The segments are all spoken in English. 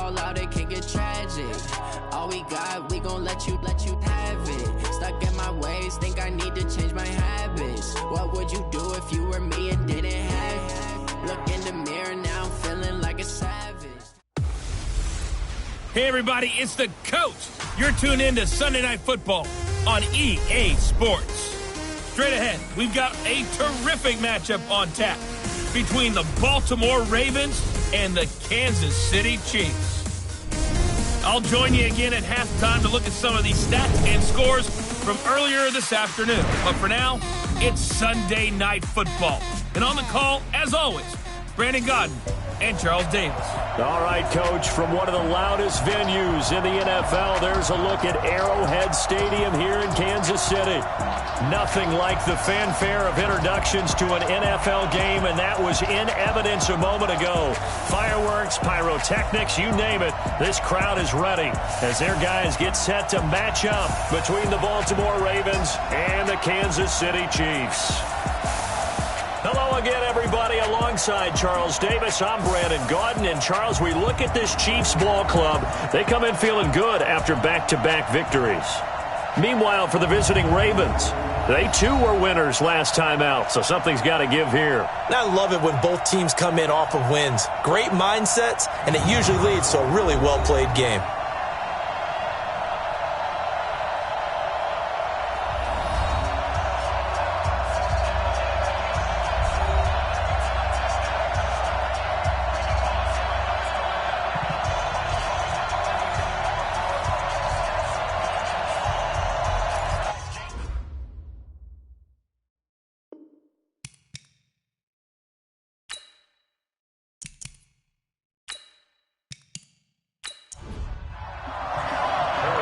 ball out, it can get tragic. All we got, we gon' let you have it. Stuck in my ways, think I need to change my habits. What would you do if you were me and didn't have it? Look in the mirror, now I'm feeling like a savage. Hey everybody, it's the coach. You're tuned in to Sunday Night Football on EA Sports. Straight ahead, we've got a terrific matchup on tap between the Baltimore Ravens and the Kansas City Chiefs. I'll join you again at halftime to look at some of these stats and scores from earlier this afternoon. But for now, it's Sunday Night Football. And on the call, as always, Brandon Godden and Charles Davis. All right, Coach, from one of the loudest venues in the NFL, there's a look at Arrowhead Stadium here in Kansas City. Nothing like the fanfare of introductions to an NFL game, and that was in evidence a moment ago. Fireworks, pyrotechnics, you name it, this crowd is ready as their guys get set to match up between the Baltimore Ravens and the Kansas City Chiefs. Hello again, everybody. Alongside Charles Davis, I'm Brandon Godden. And, Charles, we look at this Chiefs ball club. They come in feeling good after back-to-back victories. Meanwhile, for the visiting Ravens, they, too, were winners last time out, so something's got to give here. I love it when both teams come in off of wins. Great mindsets, and it usually leads to a really well-played game.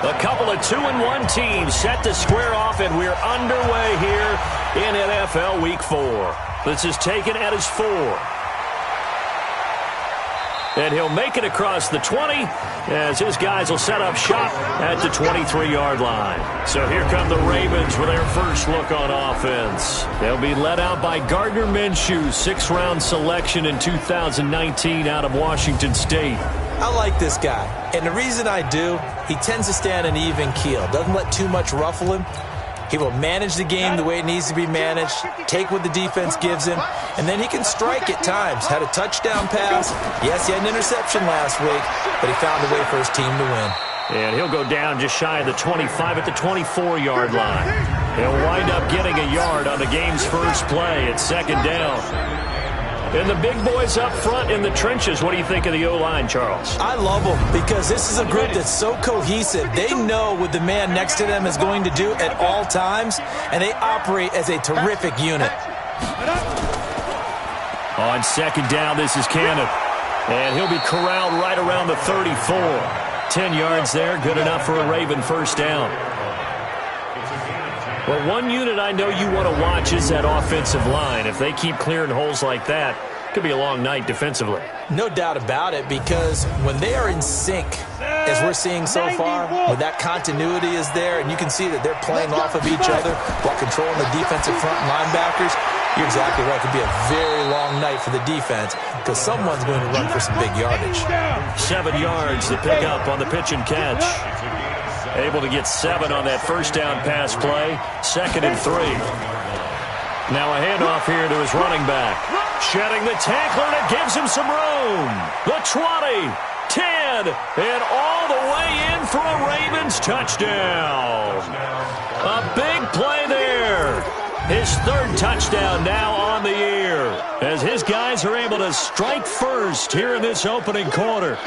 A couple of 2-1 teams set to square off, and we're underway here in NFL Week 4. This is taken at his 4. And he'll make it across the 20 as his guys will set up shop at the 23-yard line. So here come the Ravens with their first look on offense. They'll be led out by Gardner Minshew, 6th-round selection in 2019 out of Washington State. I like this guy, and the reason I do, he tends to stay on an even keel. Doesn't let too much ruffle him. He will manage the game the way it needs to be managed, take what the defense gives him, and then he can strike at times. Had a touchdown pass. Yes, he had an interception last week, but he found a way for his team to win. And he'll go down just shy of the 25 at the 24-yard line. He'll wind up getting a yard on the game's first play at 2nd down. And the big boys up front in the trenches, what do you think of the O-line, Charles? I love them because this is a group that's so cohesive. They know what the man next to them is going to do at all times, and they operate as a terrific unit. On 2nd down, this is Cannon. And he'll be corralled right around the 34. 10 yards there, good enough for a Raven first down. Well, one unit I know you want to watch is that offensive line. If they keep clearing holes like that, it could be a long night defensively. No doubt about it, because when they are in sync, as we're seeing so far, when that continuity is there, and you can see that they're playing off of each other while controlling the defensive front linebackers, you're exactly right. It could be a very long night for the defense because someone's going to run for some big yardage. 7 yards to pick up on the pitch and catch. Able to get 7 on that first down pass play. 2nd and 3. Now a handoff here to his running back. Shedding the tackler, and it gives him some room. The 20, 10, and all the way in for a Ravens touchdown. A big play there. His 3rd touchdown now on the year as his guys are able to strike first here in this opening quarter.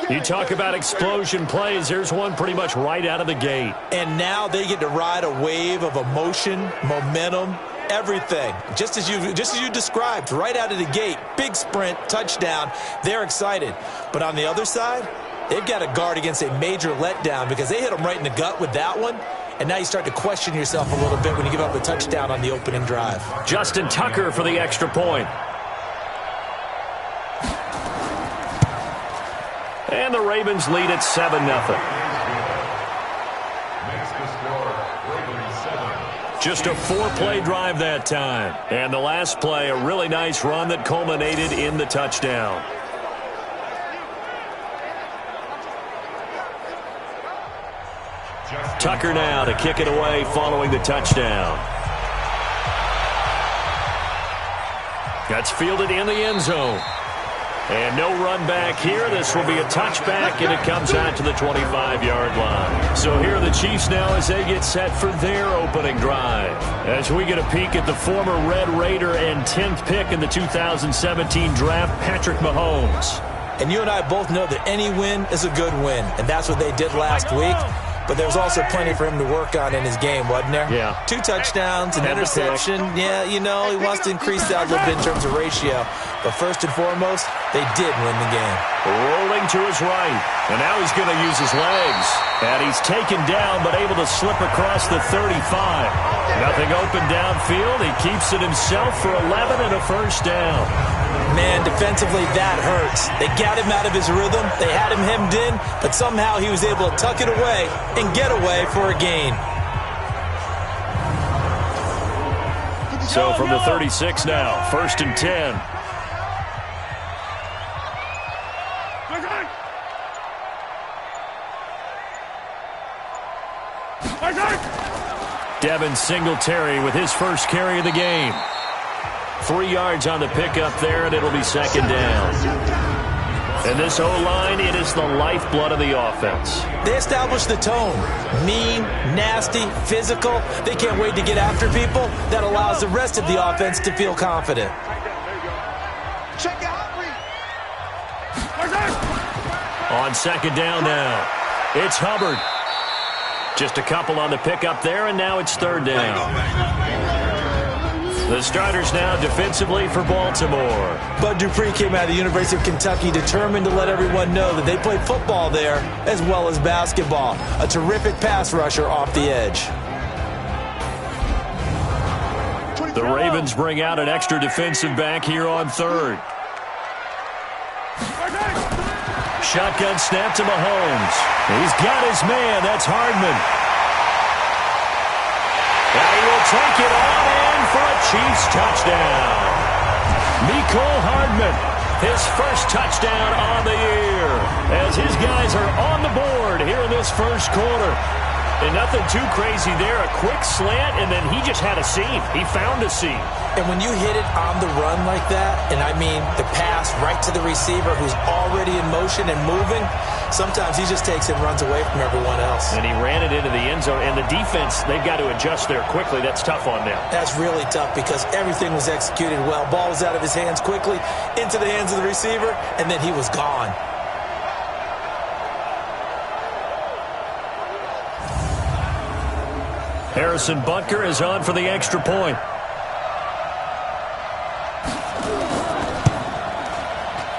You talk about explosion plays. There's one pretty much right out of the gate. And now they get to ride a wave of emotion, momentum, everything. Just as you described, right out of the gate. Big sprint, touchdown. They're excited. But on the other side, they've got to guard against a major letdown because they hit them right in the gut with that one. And now you start to question yourself a little bit when you give up a touchdown on the opening drive. Justin Tucker for the extra point. And the Ravens lead at 7-0. Just a 4-play drive that time. And the last play, a really nice run that culminated in the touchdown. Tucker now to kick it away following the touchdown. That's fielded in the end zone. And no run back here. This will be a touchback, and it comes out to the 25-yard line. So here are the Chiefs now as they get set for their opening drive. As we get a peek at the former Red Raider and 10th pick in the 2017 draft, Patrick Mahomes. And you and I both know that any win is a good win, and that's what they did last week. But there's also plenty for him to work on in his game, wasn't there? Yeah. 2 touchdowns, an interception. Yeah, you know, he wants to increase that a little bit in terms of ratio. But first and foremost, they did win the game. Rolling to his right, and now he's going to use his legs. And he's taken down, but able to slip across the 35. Nothing open downfield. He keeps it himself for 11 and a first down. Man, defensively, that hurts. They got him out of his rhythm. They had him hemmed in, but somehow he was able to tuck it away and get away for a gain. So from the 36 now, 1st and 10. Devin Singletary with his first carry of the game. 3 yards on the pickup there, and it'll be 2nd down. And this O-line, it is the lifeblood of the offense. They established the tone. Mean, nasty, physical. They can't wait to get after people. That allows the rest of the offense to feel confident. On 2nd down now, it's Hubbard. Just a couple on the pickup there, and now it's 3rd down. The starters now defensively for Baltimore. Bud Dupree came out of the University of Kentucky determined to let everyone know that they play football there as well as basketball. A terrific pass rusher off the edge. The Ravens bring out an extra defensive back here on 3rd. Shotgun snap to Mahomes. He's got his man. That's Hardman. And he will take it on in for a Chiefs touchdown. Mecole Hardman, his first touchdown on the year, as his guys are on the board here in this first quarter. And nothing too crazy there. A quick slant, and then he just had a seam. He found a seam. And when you hit it on the run like that, and I mean the pass right to the receiver who's already in motion and moving, sometimes he just takes it and runs away from everyone else. And he ran it into the end zone. And the defense, they've got to adjust there quickly. That's tough on them. That's really tough because everything was executed well. Ball was out of his hands quickly, into the hands of the receiver, and then he was gone. Harrison Butker is on for the extra point.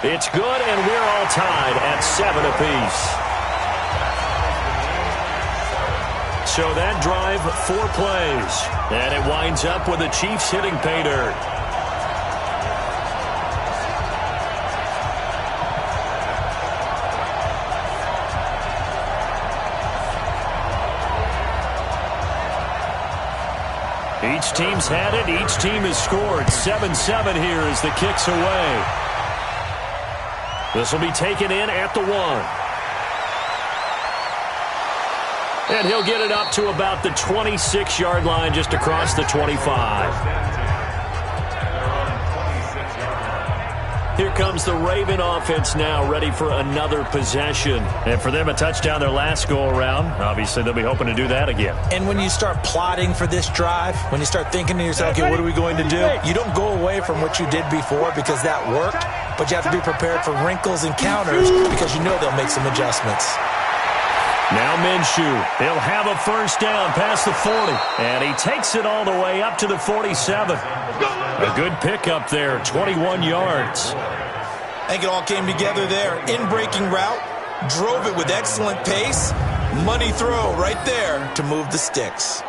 It's good, and we're all tied at 7 apiece. So that drive, 4 plays. And it winds up with the Chiefs hitting pay dirt. Each team's had it. Each team has scored. 7-7 here as the kick's away. This will be taken in at the 1. And he'll get it up to about the 26-yard line, just across the 25. Here comes the Raven offense now, ready for another possession. And for them, a touchdown their last go-around. Obviously, they'll be hoping to do that again. And when you start plotting for this drive, when you start thinking to yourself, okay, what are we going to do? You don't go away from what you did before because that worked, but you have to be prepared for wrinkles and counters because you know they'll make some adjustments. Now Minshew, he'll have a first down past the 40, and he takes it all the way up to the 47. A good pickup there, 21 yards. I think it all came together there. In-breaking route, drove it with excellent pace. Money throw right there to move the sticks.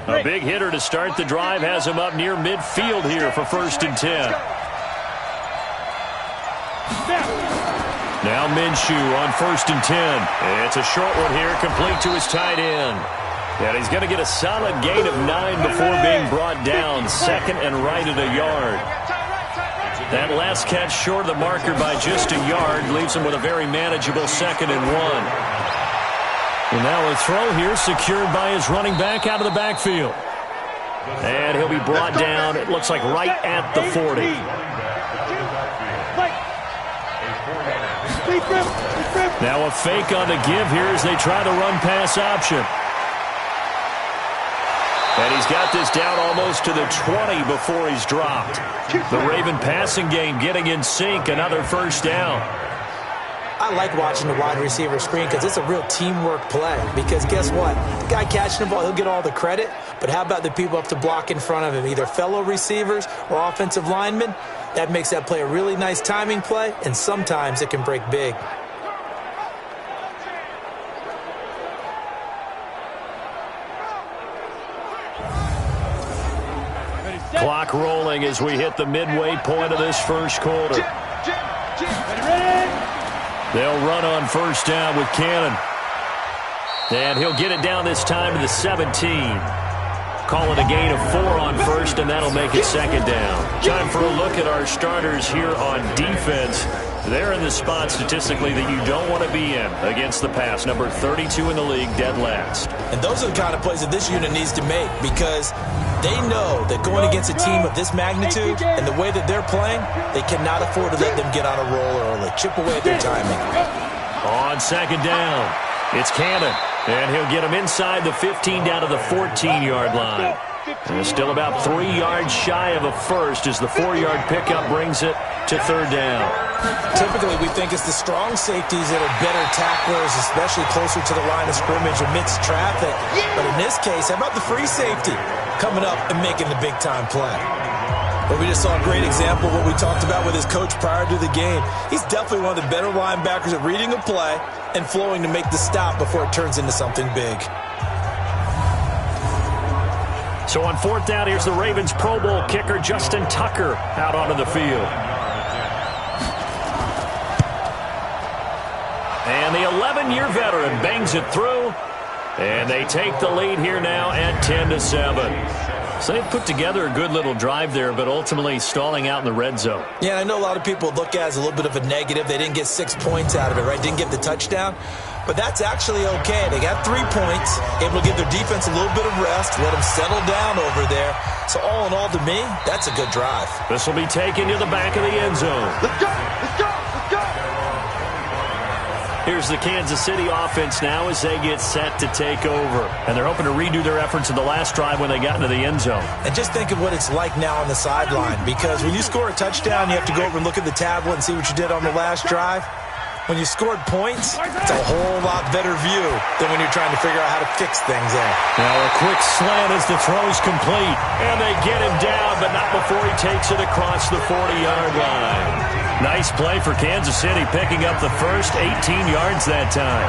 A big hitter to start the drive has him up near midfield here for 1st and 10. Now Minshew on 1st and 10. It's a short one here, complete to his tight end. And he's going to get a solid gain of 9 before being brought down. Second and right at a yard. That last catch short of the marker by just a yard leaves him with a very manageable 2nd and 1. And now a throw here secured by his running back out of the backfield. And he'll be brought down, it looks like right at the 40. Now a fake on the give here as they try the run-pass option. And he's got this down almost to the 20 before he's dropped. The Raven passing game getting in sync, another first down. I like watching the wide receiver screen because it's a real teamwork play. Because guess what? The guy catching the ball, he'll get all the credit. But how about the people up to block in front of him, either fellow receivers or offensive linemen? That makes that play a really nice timing play, and sometimes it can break big. Clock rolling as we hit the midway point of this first quarter. They'll run on 1st down with Cannon. And he'll get it down this time to the 17. Call it a gain of 4 on 1st, and that'll make it 2nd down. Time for a look at our starters here on defense. They're in the spot statistically that you don't want to be in against the pass. Number 32 in the league, dead last. And those are the kind of plays that this unit needs to make because they know that going against a team of this magnitude and the way that they're playing, they cannot afford to let them get on a roll early. Chip away at their timing. On 2nd down, it's Cannon. And he'll get him inside the 15 down to the 14-yard line. And still about 3 yards shy of a first as the 4-yard pickup brings it to 3rd down. Typically, we think it's the strong safeties that are better tacklers, especially closer to the line of scrimmage amidst traffic. But in this case, how about the free safety coming up and making the big-time play? But we just saw a great example of what we talked about with his coach prior to the game. He's definitely one of the better linebackers at reading a play and flowing to make the stop before it turns into something big. So on 4th down, here's the Ravens Pro Bowl kicker, Justin Tucker, out onto the field. And the 11-year veteran bangs it through. And they take the lead here now at 10-7. So they've put together a good little drive there, but ultimately stalling out in the red zone. Yeah, I know a lot of people look at it as a little bit of a negative. They didn't get 6 points out of it, right? Didn't get the touchdown. But that's actually okay. They got 3 points, able to give their defense a little bit of rest, let them settle down over there. So all in all, to me, that's a good drive. This will be taken to the back of the end zone. Let's go! Let's go! Let's go! Here's the Kansas City offense now as they get set to take over. And they're hoping to redo their efforts in the last drive when they got into the end zone. And just think of what it's like now on the sideline. Because when you score a touchdown, you have to go over and look at the tablet and see what you did on the last drive. When you scored points, it's a whole lot better view than when you're trying to figure out how to fix things there. Now a quick slant as the throw's complete. And they get him down, but not before he takes it across the 40-yard line. Nice play for Kansas City, picking up the first 18 yards that time.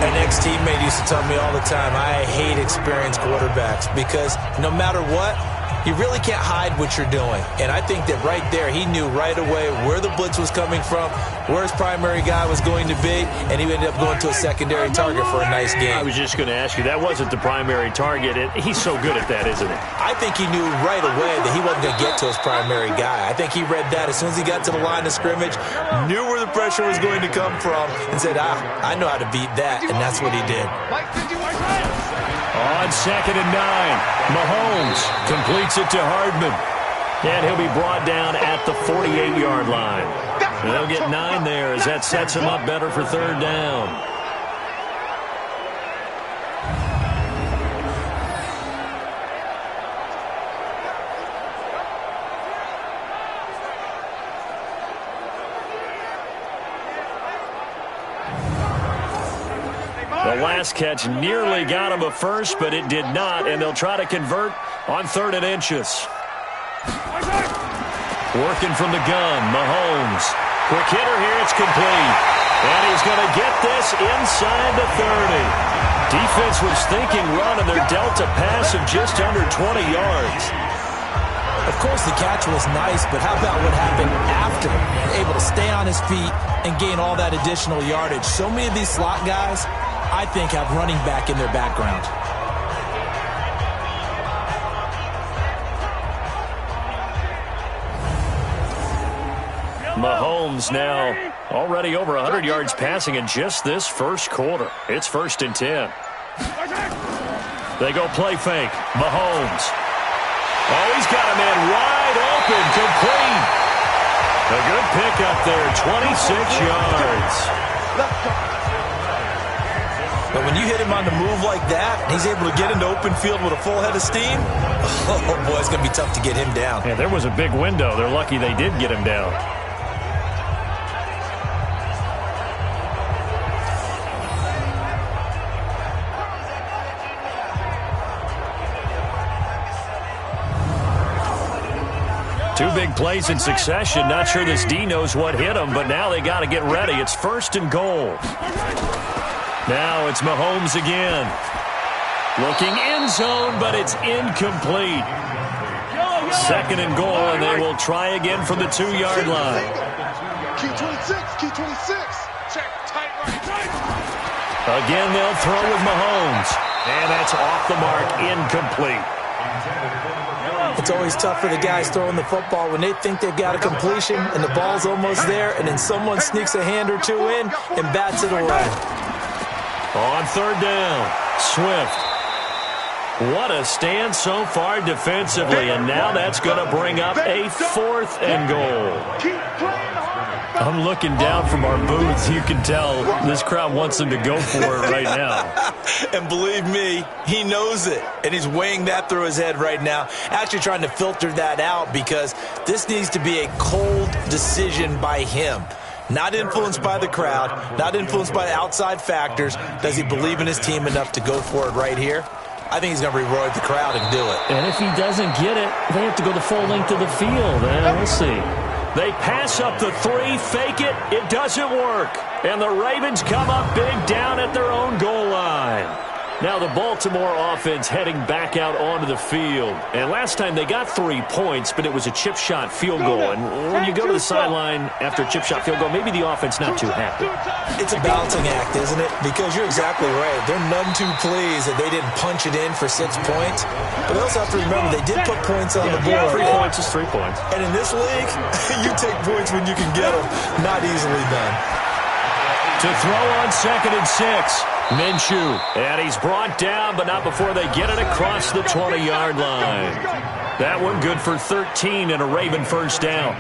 An ex-teammate used to tell me all the time, I hate experienced quarterbacks because no matter what, you really can't hide what you're doing. And I think that right there, he knew right away where the blitz was coming from, where his primary guy was going to be, and he ended up going to a secondary target for a nice game. I was just going to ask you, that wasn't the primary target. He's so good at that, isn't he? I think he knew right away that he wasn't going to get to his primary guy. I think he read that as soon as he got to the line of scrimmage, knew where the pressure was going to come from, and said, I know how to beat that, and that's what he did. On 2nd and 9, Mahomes completes it to Hardman. And he'll be brought down at the 48-yard line. And they'll get 9 there as that sets him up better for 3rd down. The last catch nearly got him a first, but it did not, and they'll try to convert on 3rd and inches. Working from the gun, Mahomes. Quick hitter here, it's complete. And he's going to get this inside the 30. Defense was thinking run, and they're dealt a pass of just under 20 yards. Of course, the catch was nice, but how about what happened after? Able to stay on his feet and gain all that additional yardage. So many of these slot guys, I think, have running back in their background. Mahomes now already over 100 yards passing in just this first quarter. It's 1st and 10. They go play fake. Mahomes. Oh, he's got a man wide open, complete. A good pickup there, 26 yards. But when you hit him on the move like that, he's able to get into open field with a full head of steam, oh boy, it's going to be tough to get him down. Yeah, there was a big window. They're lucky they did get him down. Two big plays in succession. Not sure this D knows what hit him, but now they got to get ready. It's 1st and goal. Now it's Mahomes again. Looking end zone, but it's incomplete. 2nd and goal, and they will try again from the 2-yard line. Key 26, key 26. Check, tight right. Again, they'll throw with Mahomes. And that's off the mark, incomplete. It's always tough for the guys throwing the football when they think they've got a completion and the ball's almost there, and then someone sneaks a hand or two in and bats it away. On 3rd down, Swift. What a stand so far defensively, and now that's going to bring up a 4th and goal. Keep playing hard. I'm looking down from our booths. You can tell this crowd wants them to go for it right now. And believe me, he knows it, and he's weighing that through his head right now, actually trying to filter that out, because this needs to be a cold decision by him. Not influenced by the crowd, not influenced by outside factors. Does he believe in his team enough to go for it right here? I think he's going to reward the crowd and do it. And if he doesn't get it, they have to go the full length of the field. We'll see. They pass up the 3, fake it. It doesn't work. And the Ravens come up big down at their own goal line. Now the Baltimore offense heading back out onto the field. And last time they got 3 points, but it was a chip shot field goal. And when you go to the sideline after a chip shot field goal, maybe the offense not too happy. It's a balancing act, isn't it? Because you're exactly right. They're none too pleased that they didn't punch it in for 6 points. But they also have to remember they did put points on the board. 3 points is 3 points. And in this league, you take points when you can get them. Not easily done. To throw on 2nd and 6. Minshew, and he's brought down, but not before they get it across the 20-yard line. That one good for 13 and a Raven 1st down.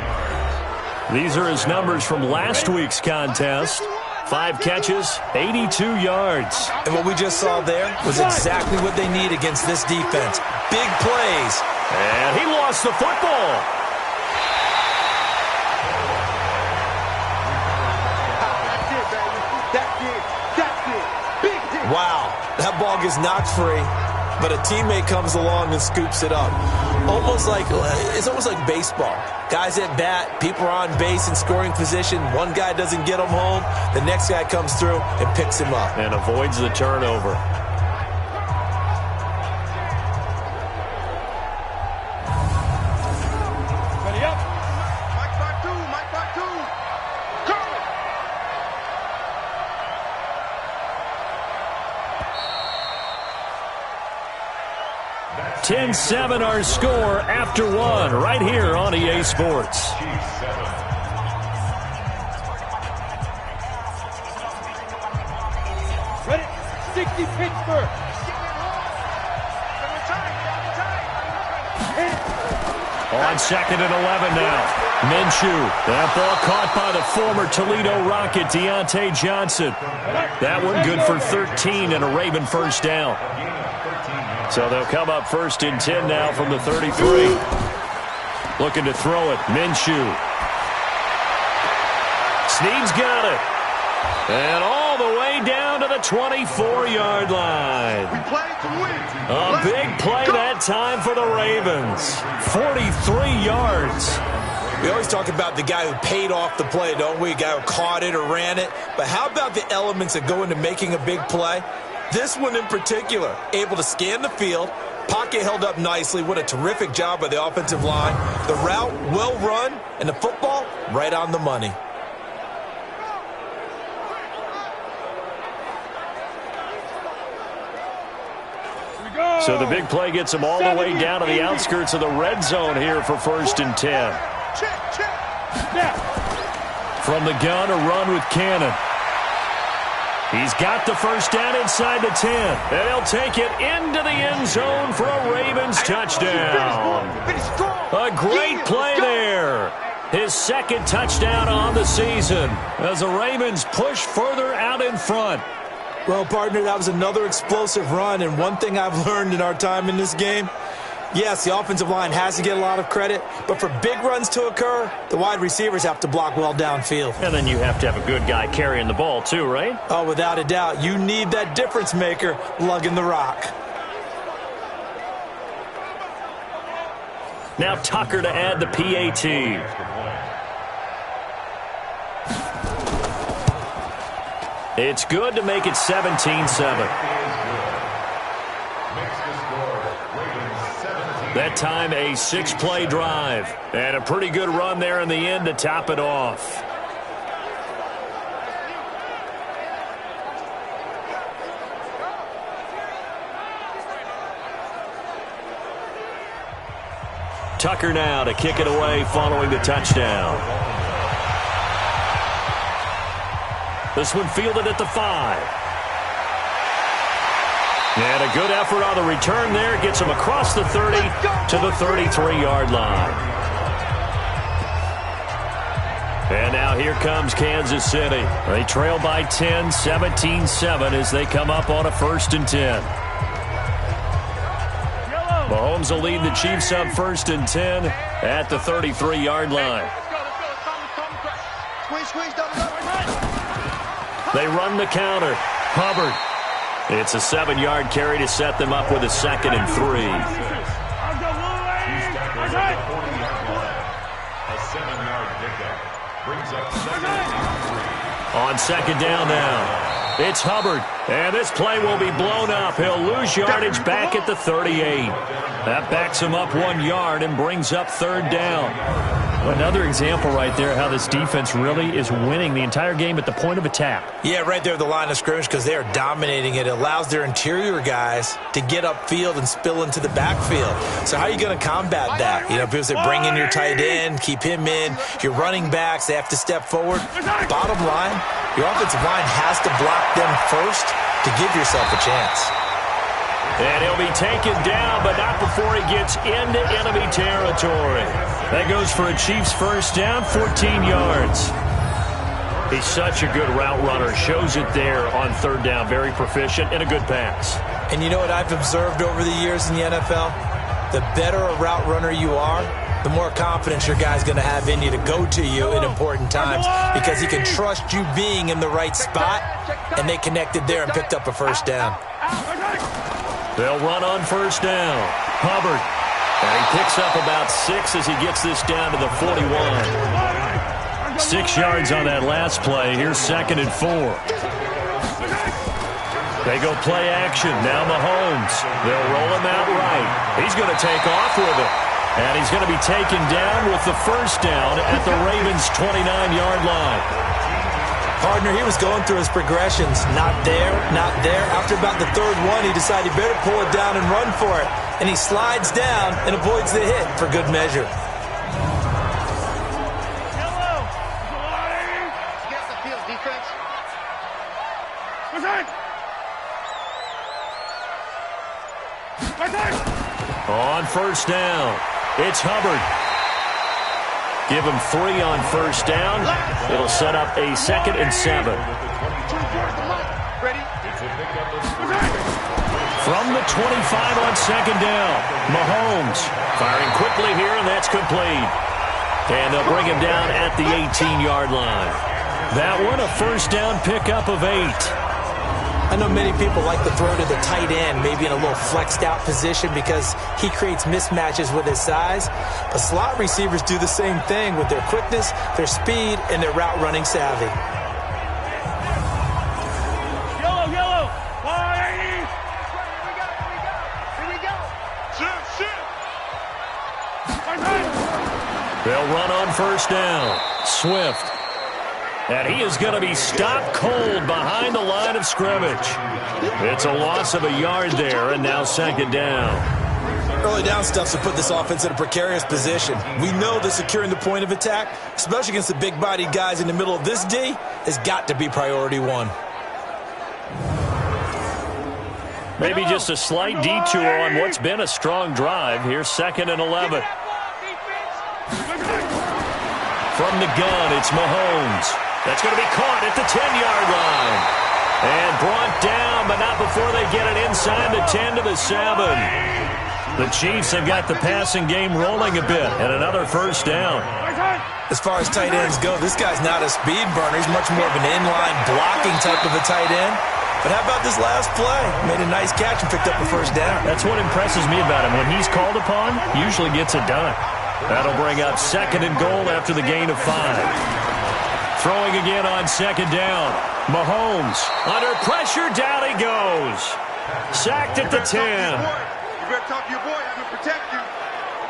These are his numbers from last week's contest. 5 catches, 82 yards. And what we just saw there was exactly what they need against this defense. Big plays. And he lost the football. Wow, that ball gets knocked free, but a teammate comes along and scoops it up. It's almost like baseball. Guys at bat, people are on base in scoring position. One guy doesn't get them home. The next guy comes through and picks him up. And avoids the turnover. Ready up. Mike back two, Mike back two. Go! 10-7 our score after 1 right here on EA Sports. Ready? 60 Pittsburgh. On 2nd and 11 now. Minshew. That ball caught by the former Toledo Rocket, Deontay Johnson. That one good for 13 and a Raven 1st down. So they'll come up 1st and 10 now from the 33. Looking to throw it. Minshew. Snead's got it. And all the way down to the 24-yard line. We play to win. A big play that time for the Ravens. 43 yards. We always talk about the guy who paid off the play, don't we? A guy who caught it or ran it. But how about the elements that go into making a big play? This one in particular, able to scan the field, pocket pocket held up nicely. What a terrific job by the offensive line. The route well run, and the football right on the money. So the big play gets them all the way down to the outskirts of the red zone here for 1st and 10. From the gun, a run with Cannon. He's got the first down inside the 10. And he'll take it into the end zone for a Ravens touchdown. A great play there. His 2nd touchdown on the season as the Ravens push further out in front. Well, partner, that was another explosive run, and one thing I've learned in our time in this game, yes, the offensive line has to get a lot of credit, but for big runs to occur, the wide receivers have to block well downfield. And then you have to have a good guy carrying the ball too, right? Oh, without a doubt. You need that difference maker lugging the rock. Now Tucker to add the PAT. It's good to make it 17-7. That time a 6-play drive. And a pretty good run there in the end to top it off. Tucker now to kick it away following the touchdown. This one fielded at the 5. And a good effort on the return there. Gets him across the 30 to the 33-yard line. And now here comes Kansas City. They trail by 10, 17-7 as they come up on a 1st and 10. Mahomes will lead the Chiefs up 1st and 10 at the 33-yard line. They run the counter. Hubbard. It's a 7-yard carry to set them up with a 2nd and 3. On 2nd down now. It's Hubbard. And this play will be blown up. He'll lose yardage back at the 38. That backs him up 1 yard and brings up 3rd down. Another example right there how this defense really is winning the entire game at the point of attack. Yeah, right there at the line of scrimmage because they are dominating it. It allows their interior guys to get upfield and spill into the backfield. So how are you going to combat that? You know, because they bring in your tight end, keep him in. Your running backs, they have to step forward. Bottom line, your offensive line has to block them first to give yourself a chance. And he'll be taken down, but not before he gets into enemy territory. That goes for a Chiefs 1st down, 14 yards. He's such a good route runner. Shows it there on 3rd down. Very proficient and a good pass. And you know what I've observed over the years in the NFL? The better a route runner you are, the more confidence your guy's going to have in you to go to you in important times because he can trust you being in the right spot, and they connected there and picked up a 1st down. They'll run on 1st down. Hubbard. And he picks up about 6 as he gets this down to the 41. 6 yards on that last play. Here's 2nd and 4. They go play action. Now Mahomes. They'll roll him out right. He's going to take off with it. And he's going to be taken down with the 1st down at the Ravens' 29-yard line. Partner, he was going through his progressions. Not there, not there. After about the 3rd one, he decided he better pull it down and run for it. And he slides down and avoids the hit for good measure. On 1st down, it's Hubbard. Give him 3 on 1st down. It'll set up a 2nd and 7. From the 25 on 2nd down, Mahomes firing quickly here, and that's complete. And they'll bring him down at the 18-yard line. That one, a 1st down pickup of 8. I know many people like to throw to the tight end, maybe in a little flexed out position because he creates mismatches with his size. But slot receivers do the same thing with their quickness, their speed, and their route running savvy. Yellow. Here we go. They'll run on first down. Swift. And he is going to be stopped cold behind the line of scrimmage. It's a loss of a yard there, and now second down. Early down stuff to put this offense in a precarious position. We know that securing the point of attack, especially against the big-bodied guys in the middle of this D, has got to be priority one. Maybe just a slight detour on what's been a strong drive. Here's 2nd and 11. From the gun, it's Mahomes. That's going to be caught at the 10-yard line. And brought down, but not before they get it inside the 10 to the 7. The Chiefs have got the passing game rolling a bit, and another first down. As far as tight ends go, this guy's not a speed burner. He's much more of an inline blocking type of a tight end. But how about this last play? Made a nice catch and picked up a first down. That's what impresses me about him. When he's called upon, usually gets it done. That'll bring up 2nd and goal after the gain of 5. Throwing again on 2nd down. Mahomes under pressure, down he goes. Sacked at the 10. You better talk to your boy. I'm going to protect you.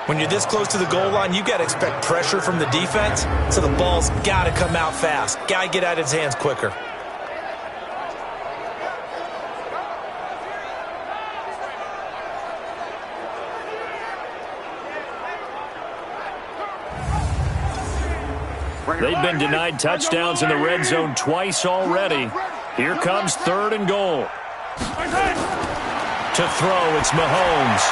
When you're this close to the goal line, you got to expect pressure from the defense, so the ball's got to come out fast. Got to get out of his hands quicker. They've been denied touchdowns in the red zone twice already. Here comes 3rd and goal. To throw, it's Mahomes.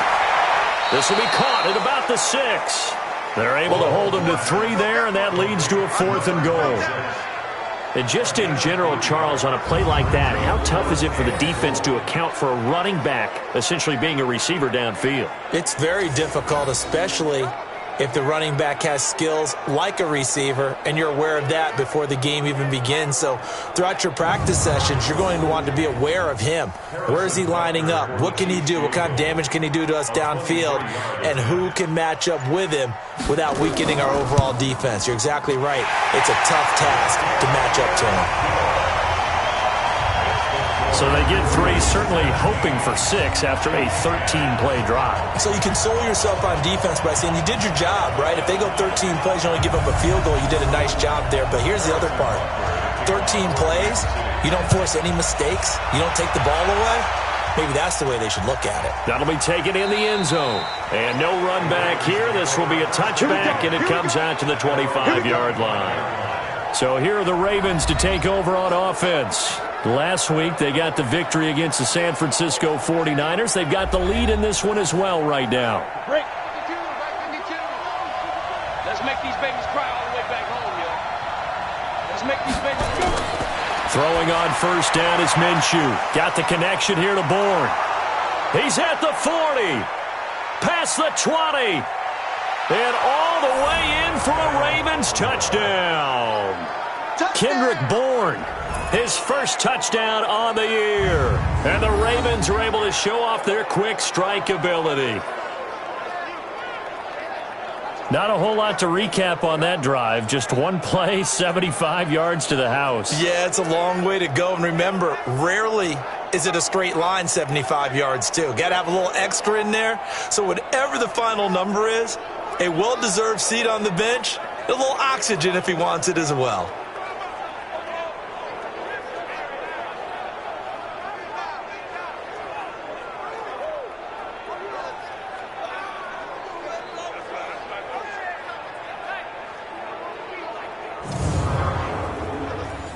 This will be caught at about the 6. They're able to hold him to 3 there, and that leads to a 4th and goal. And just in general, Charles, on a play like that, how tough is it for the defense to account for a running back essentially being a receiver downfield? It's very difficult, especially if the running back has skills like a receiver, and you're aware of that before the game even begins. So throughout your practice sessions, you're going to want to be aware of him. Where is he lining up? What can he do? What kind of damage can he do to us downfield? And who can match up with him without weakening our overall defense? You're exactly right. It's a tough task to match up to him. So they get 3, certainly hoping for 6 after a 13-play drive. So you console yourself on defense by saying you did your job, right? If they go 13 plays, you only give up a field goal, you did a nice job there. But here's the other part. 13 plays, you don't force any mistakes, you don't take the ball away. Maybe that's the way they should look at it. That'll be taken in the end zone. And no run back here. This will be a touchback, and it comes out to the 25-yard line. So here are the Ravens to take over on offense. Last week, they got the victory against the San Francisco 49ers. They've got the lead in this one as well right now. Break. Let's make these babies cry all the way back home, yo. Let's make these babies cry. Throwing on first down is Minshew. Got the connection here to Bourne. He's at the 40. Past the 20. And all the way in for a Ravens touchdown. Kendrick Bourne. His first touchdown on the year. And the Ravens are able to show off their quick strike ability. Not a whole lot to recap on that drive. Just one play, 75 yards to the house. Yeah, it's a long way to go. And remember, rarely is it a straight line 75 yards, too. Got to have a little extra in there. So whatever the final number is, a well-deserved seat on the bench, a little oxygen if he wants it as well.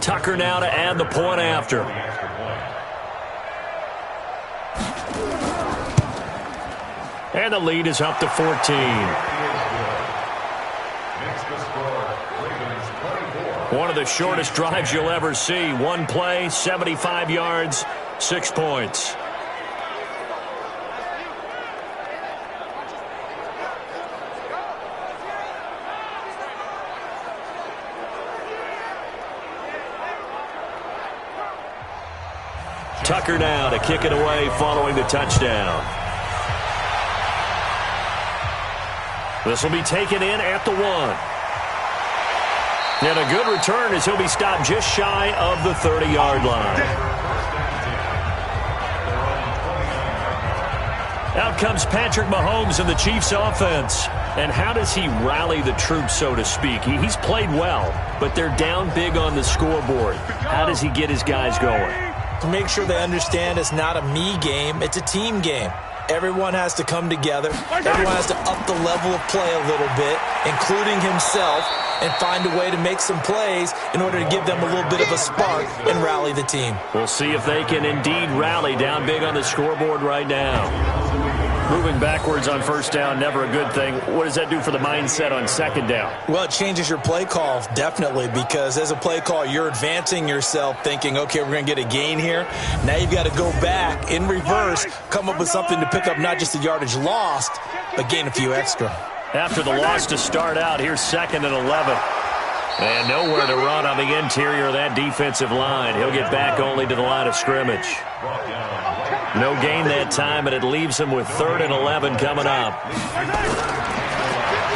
Tucker now to add the point after. And the lead is up to 14. One of the shortest drives you'll ever see. One play, 75 yards, 6 points. Tucker now to kick it away following the touchdown. This will be taken in at the 1. And a good return as he'll be stopped just shy of the 30-yard line. Out comes Patrick Mahomes and the Chiefs offense. And how does he rally the troops, so to speak? He's played well, but they're down big on the scoreboard. How does he get his guys going? To make sure they understand it's not a me game, it's a team game. Everyone has to come together. Everyone has to up the level of play a little bit, including himself, and find a way to make some plays in order to give them a little bit of a spark and rally the team. We'll see if they can indeed rally down big on the scoreboard right now. Moving backwards on first down, never a good thing. What does that do for the mindset on second down? Well, it changes your play call, definitely, because as a play call, you're advancing yourself thinking, okay, we're going to get a gain here. Now you've got to go back in reverse, come up with something to pick up not just the yardage lost, but gain a few extra. After the loss to start out, here's 2nd and 11. And nowhere to run on the interior of that defensive line. He'll get back only to the line of scrimmage. No gain that time, and it leaves him with 3rd and 11 coming up.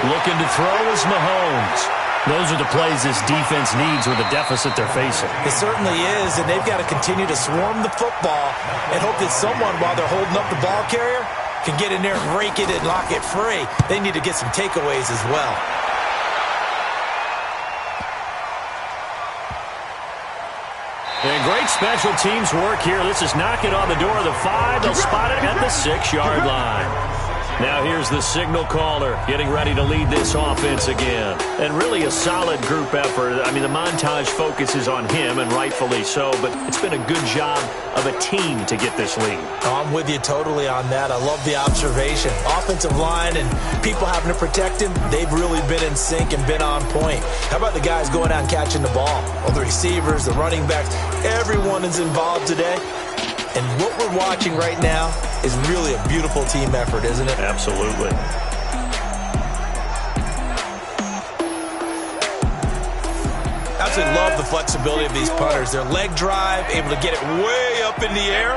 Looking to throw is Mahomes. Those are the plays this defense needs with the deficit they're facing. It certainly is, and they've got to continue to swarm the football and hope that someone, while they're holding up the ball carrier, can get in there and rake it and lock it free. They need to get some takeaways as well. And great special teams work here. This is knocking on the door of the 5. They'll spot it at the 6-yard line. Now here's the signal caller getting ready to lead this offense again. And really a solid group effort. I mean, the montage focuses on him, and rightfully so, but it's been a good job of a team to get this lead. Oh, I'm with you totally on that. I love the observation. Offensive line and people having to protect him, they've really been in sync and been on point. How about the guys going out and catching the ball? Well, the receivers, the running backs, everyone is involved today. And what we're watching right now is really a beautiful team effort, isn't it? Absolutely. Absolutely love the flexibility of these punters. Their leg drive, able to get it way up in the air,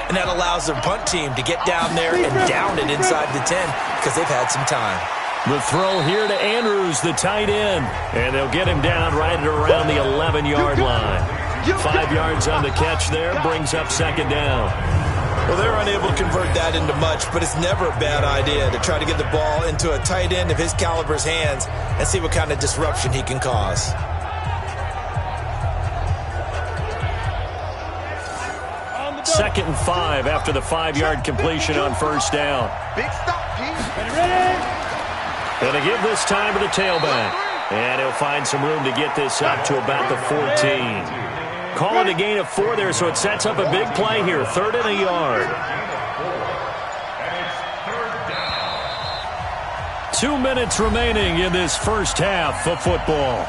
and that allows their punt team to get down there and down it inside the 10 because they've had some time. The throw here to Andrews, the tight end, and they'll get him down right at around the 11-yard line. 5 yards on the catch there, brings up 2nd down. Well, they're unable to convert that into much, but it's never a bad idea to try to get the ball into a tight end of his caliber's hands and see what kind of disruption he can cause. Second and 5 after the 5-yard completion on first down. Big stop, G. Going to give this time to the tailback. And he'll find some room to get this up to about the 14. Calling a gain of 4 there, so it sets up a big play here. 3rd and a yard. 2 minutes remaining in this first half of football.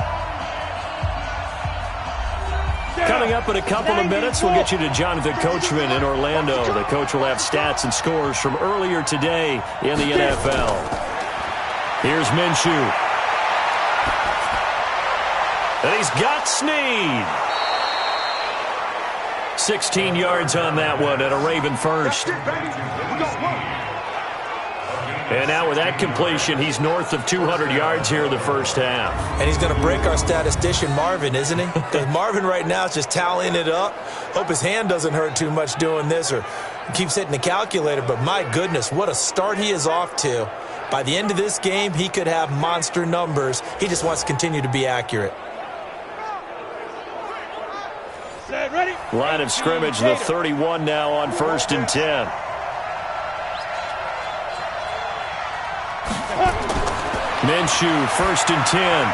Coming up in a couple of minutes, we'll get you to Jonathan Coachman in Orlando. The coach will have stats and scores from earlier today in the NFL. Here's Minshew. And he's got Snead. 16 yards on that one, and a Raven first. And now with that completion, he's north of 200 yards here in the first half. And he's going to break our statistician, Marvin, isn't he? Because Marvin right now is just tallying it up. Hope his hand doesn't hurt too much doing this or keeps hitting the calculator. But my goodness, what a start he is off to. By the end of this game, he could have monster numbers. He just wants to continue to be accurate. Line of scrimmage, the 31 now on 1st and 10. Minshew, 1st and 10.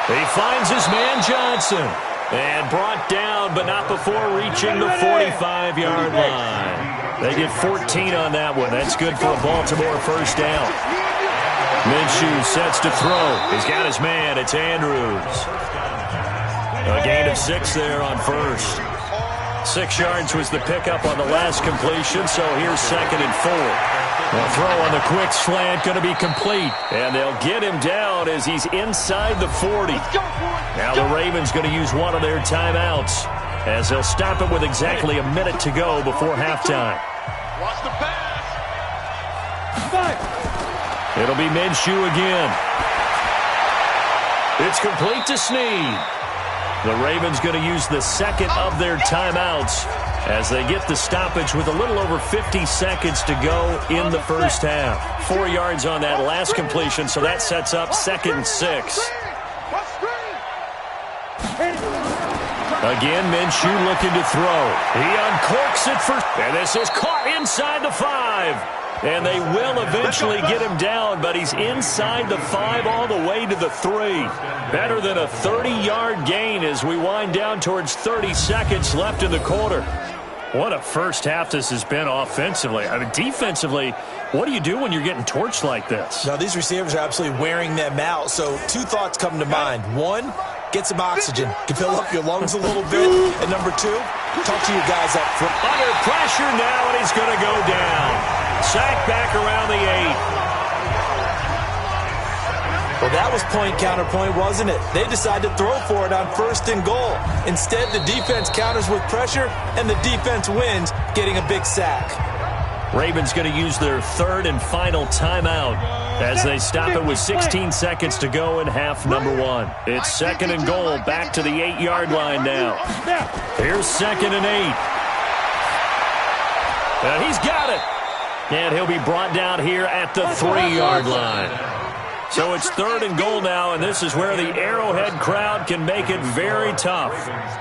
He finds his man Johnson. And brought down, but not before reaching the 45-yard line. They get 14 on that one. That's good for a Baltimore first down. Minshew sets to throw. He's got his man. It's Andrews. A gain of 6 there on first. 6 yards was the pickup on the last completion, so here's 2nd and 4. The throw on the quick slant going to be complete, and they'll get him down as he's inside the 40. Now the Ravens going to use one of their timeouts as they'll stop it with exactly a minute to go before halftime. Watch the pass. It'll be Minshew again. It's complete to Snead. The Ravens going to use the second of their timeouts as they get the stoppage with a little over 50 seconds to go in the first half. 4 yards on that last completion, so that sets up 2nd and 6. Again, Minshew looking to throw. He uncorks it for, and this is caught inside the 5. And they will eventually get him down, but he's inside the 5 all the way to the 3. Better than a 30-yard gain as we wind down towards 30 seconds left in the quarter. What a first half this has been offensively. I mean, defensively, what do you do when you're getting torched like this? Now, these receivers are absolutely wearing them out. So 2 thoughts come to mind. 1, get some oxygen to fill up your lungs a little bit. And number 2, talk to your guys up front. Under pressure now, and he's going to go down. Sacked back around the 8. Well, that was point-counterpoint, wasn't it? They decided to throw for it on 1st and goal. Instead, the defense counters with pressure, and the defense wins, getting a big sack. Ravens going to use their 3rd and final timeout as they stop it with 16 seconds to go in half number 1. It's 2nd and goal, back to the 8-yard line now. Here's 2nd and 8. And he's got it. And he'll be brought down here at the 3-yard line. So it's 3rd and goal now, and this is where the Arrowhead crowd can make it very tough.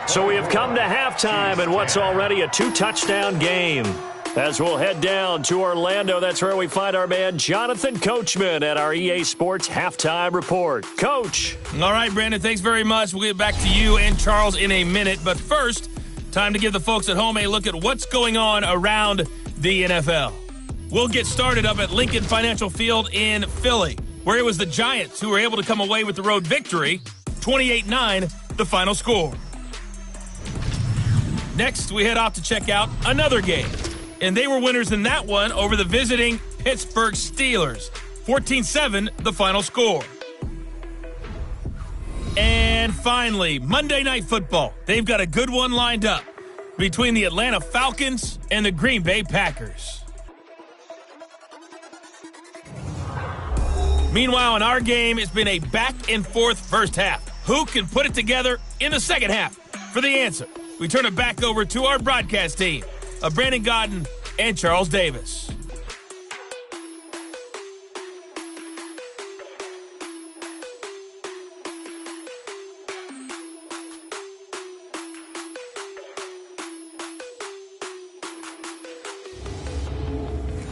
So we have come to halftime in what's already a 2-touchdown game. As we'll head down to Orlando, that's where we find our man Jonathan Coachman at our EA Sports Halftime Report. Coach. All right, Brandon, thanks very much. We'll get back to you and Charles in a minute. But first, time to give the folks at home a look at what's going on around the NFL. We'll get started up at Lincoln Financial Field in Philly, where it was the Giants who were able to come away with the road victory, 28-9, the final score. Next, we head off to check out another game, and they were winners in that one over the visiting Pittsburgh Steelers, 14-7, the final score. And finally, Monday Night Football. They've got a good one lined up between the Atlanta Falcons and the Green Bay Packers. Meanwhile, in our game, it's been a back-and-forth first half. Who can put it together in the second half? For the answer, we turn it back over to our broadcast team of Brandon Godden and Charles Davis.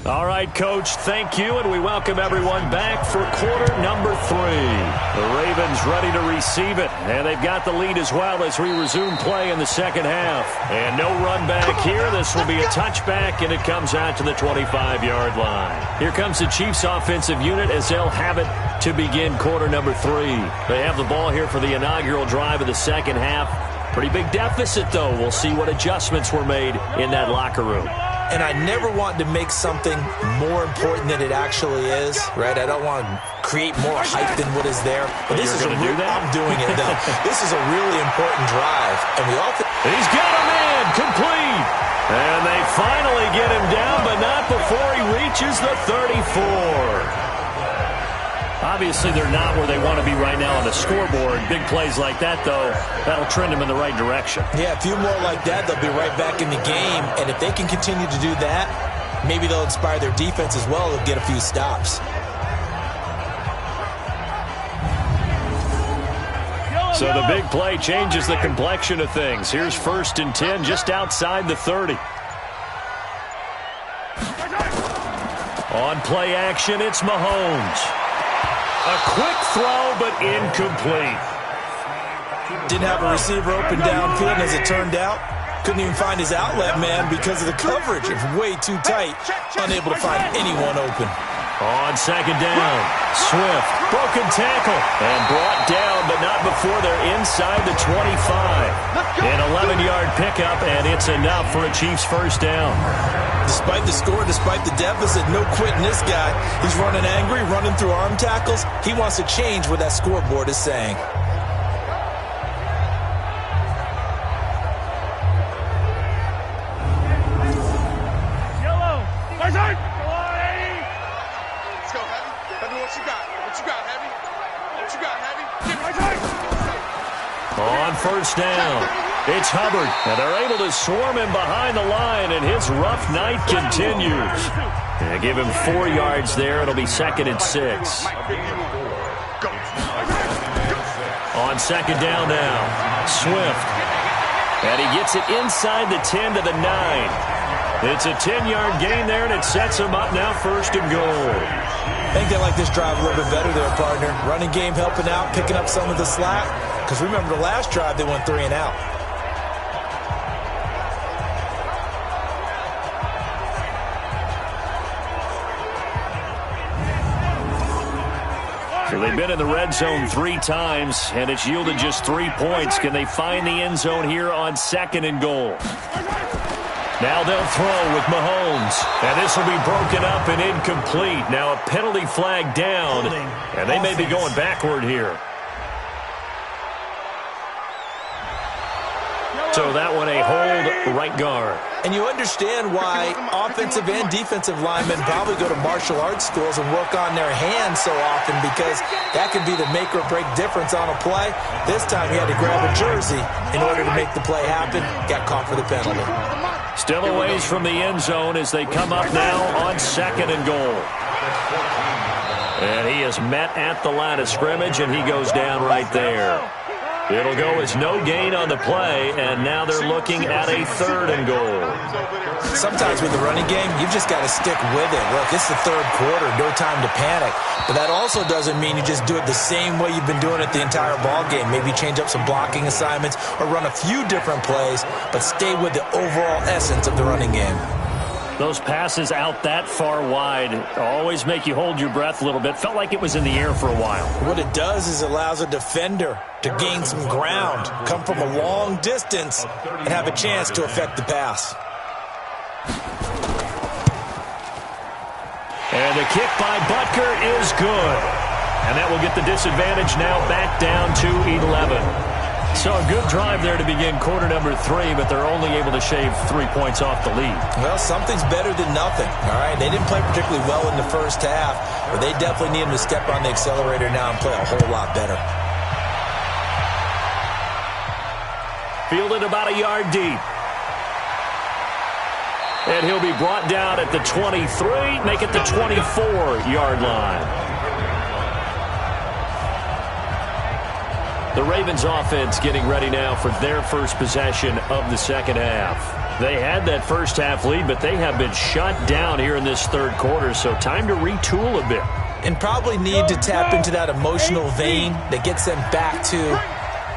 All right, Coach, thank you, and we welcome everyone back for quarter number 3. The Ravens ready to receive it, and they've got the lead as well as we resume play in the second half. And no run back here. This will be a touchback, and it comes out to the 25-yard line. Here comes the Chiefs offensive unit as they'll have it to begin quarter number 3. They have the ball here for the inaugural drive of the second half. Pretty big deficit, though. We'll see what adjustments were made in that locker room. And I never want to make something more important than it actually is, right? I don't want to create more hype than what is there. But this is I'm doing it, though. This is a really important drive. And we all he's got a man complete. And they finally get him down, but not before he reaches the 34. Obviously, they're not where they want to be right now on the scoreboard. Big plays like that, though, that'll trend them in the right direction. Yeah, a few more like that, they'll be right back in the game. And if they can continue to do that, maybe they'll inspire their defense as well. They'll get a few stops. So the big play changes the complexion of things. Here's 1st and 10 just outside the 30. On play action, it's Mahomes. A quick throw, but incomplete. Didn't have a receiver open downfield, as it turned out. Couldn't even find his outlet man because of the coverage. It was way too tight. Unable to find anyone open. On 2nd down, Swift, broken tackle, and brought down, but not before they're inside the 25. An 11-yard pickup, and it's enough for a Chiefs first down. Despite the score, despite the deficit, no quitting this guy. He's running angry, running through arm tackles. He wants to change what that scoreboard is saying. first down. It's Hubbard, and they're able to swarm him behind the line, and his rough night continues. They give him 4 yards there. It'll be 2nd and 6. On 2nd down now, Swift. And he gets it inside the 10 to the 9. It's a 10-yard gain there, and it sets him up now 1st and goal. I think they like this drive a little bit better there, partner. Running game helping out, picking up some of the slack. Because remember the last drive, they went 3 and out. So they've been in the red zone 3 times, and it's yielded just 3 points. Can they find the end zone here on 2nd and goal? Now they'll throw with Mahomes, and this will be broken up and incomplete. Now a penalty flag down, and they may be going backward here. So that one a hold right guard. And you understand why offensive and defensive linemen probably go to martial arts schools and work on their hands so often, because that can be the make or break difference on a play. This time he had to grab a jersey in order to make the play happen. Got caught for the penalty. Still a ways from the end zone as they come up now on 2nd and goal. And he is met at the line of scrimmage, and he goes down right there. It'll go as no gain on the play, and now they're looking at a 3rd and goal. Sometimes with the running game, you've just got to stick with it. Look, it's the 3rd quarter, no time to panic. But that also doesn't mean you just do it the same way you've been doing it the entire ball game. Maybe change up some blocking assignments or run a few different plays, but stay with the overall essence of the running game. Those passes out that far wide always make you hold your breath a little bit. Felt like it was in the air for a while. What it does is it allows a defender to gain some ground, come from a long distance, and have a chance to affect the pass. And the kick by Butker is good. And that will get the disadvantage now back down to 11. So a good drive there to begin quarter number 3, but they're only able to shave 3 points off the lead. Well, something's better than nothing, all right? They didn't play particularly well in the first half, but they definitely need them to step on the accelerator now and play a whole lot better. Fielded about a yard deep. And he'll be brought down at the 23, make it the 24-yard line. The Ravens offense getting ready now for their first possession of the second half. They had that first half lead, but they have been shut down here in this 3rd quarter, so time to retool a bit. And probably need to tap into that emotional vein that gets them back to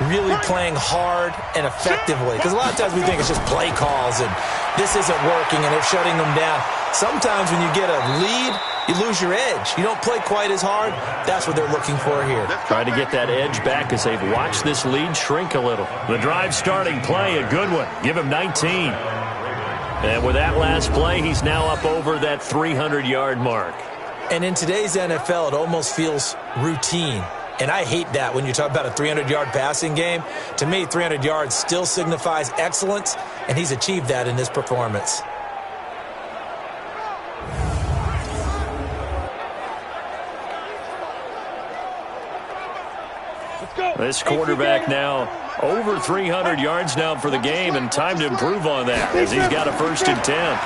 really playing hard and effectively. Because a lot of times we think it's just play calls and this isn't working and they're shutting them down. Sometimes when you get a lead, you lose your edge. You don't play quite as hard. That's what they're looking for here. Trying to get that edge back as they've watched this lead shrink a little. The drive starting play, a good one. Give him 19. And with that last play, he's now up over that 300-yard mark. And in today's NFL, it almost feels routine. And I hate that when you talk about a 300-yard passing game. To me, 300 yards still signifies excellence, and he's achieved that in this performance. This quarterback now over 300 yards now for the game, and time to improve on that as he's got a 1st and 10.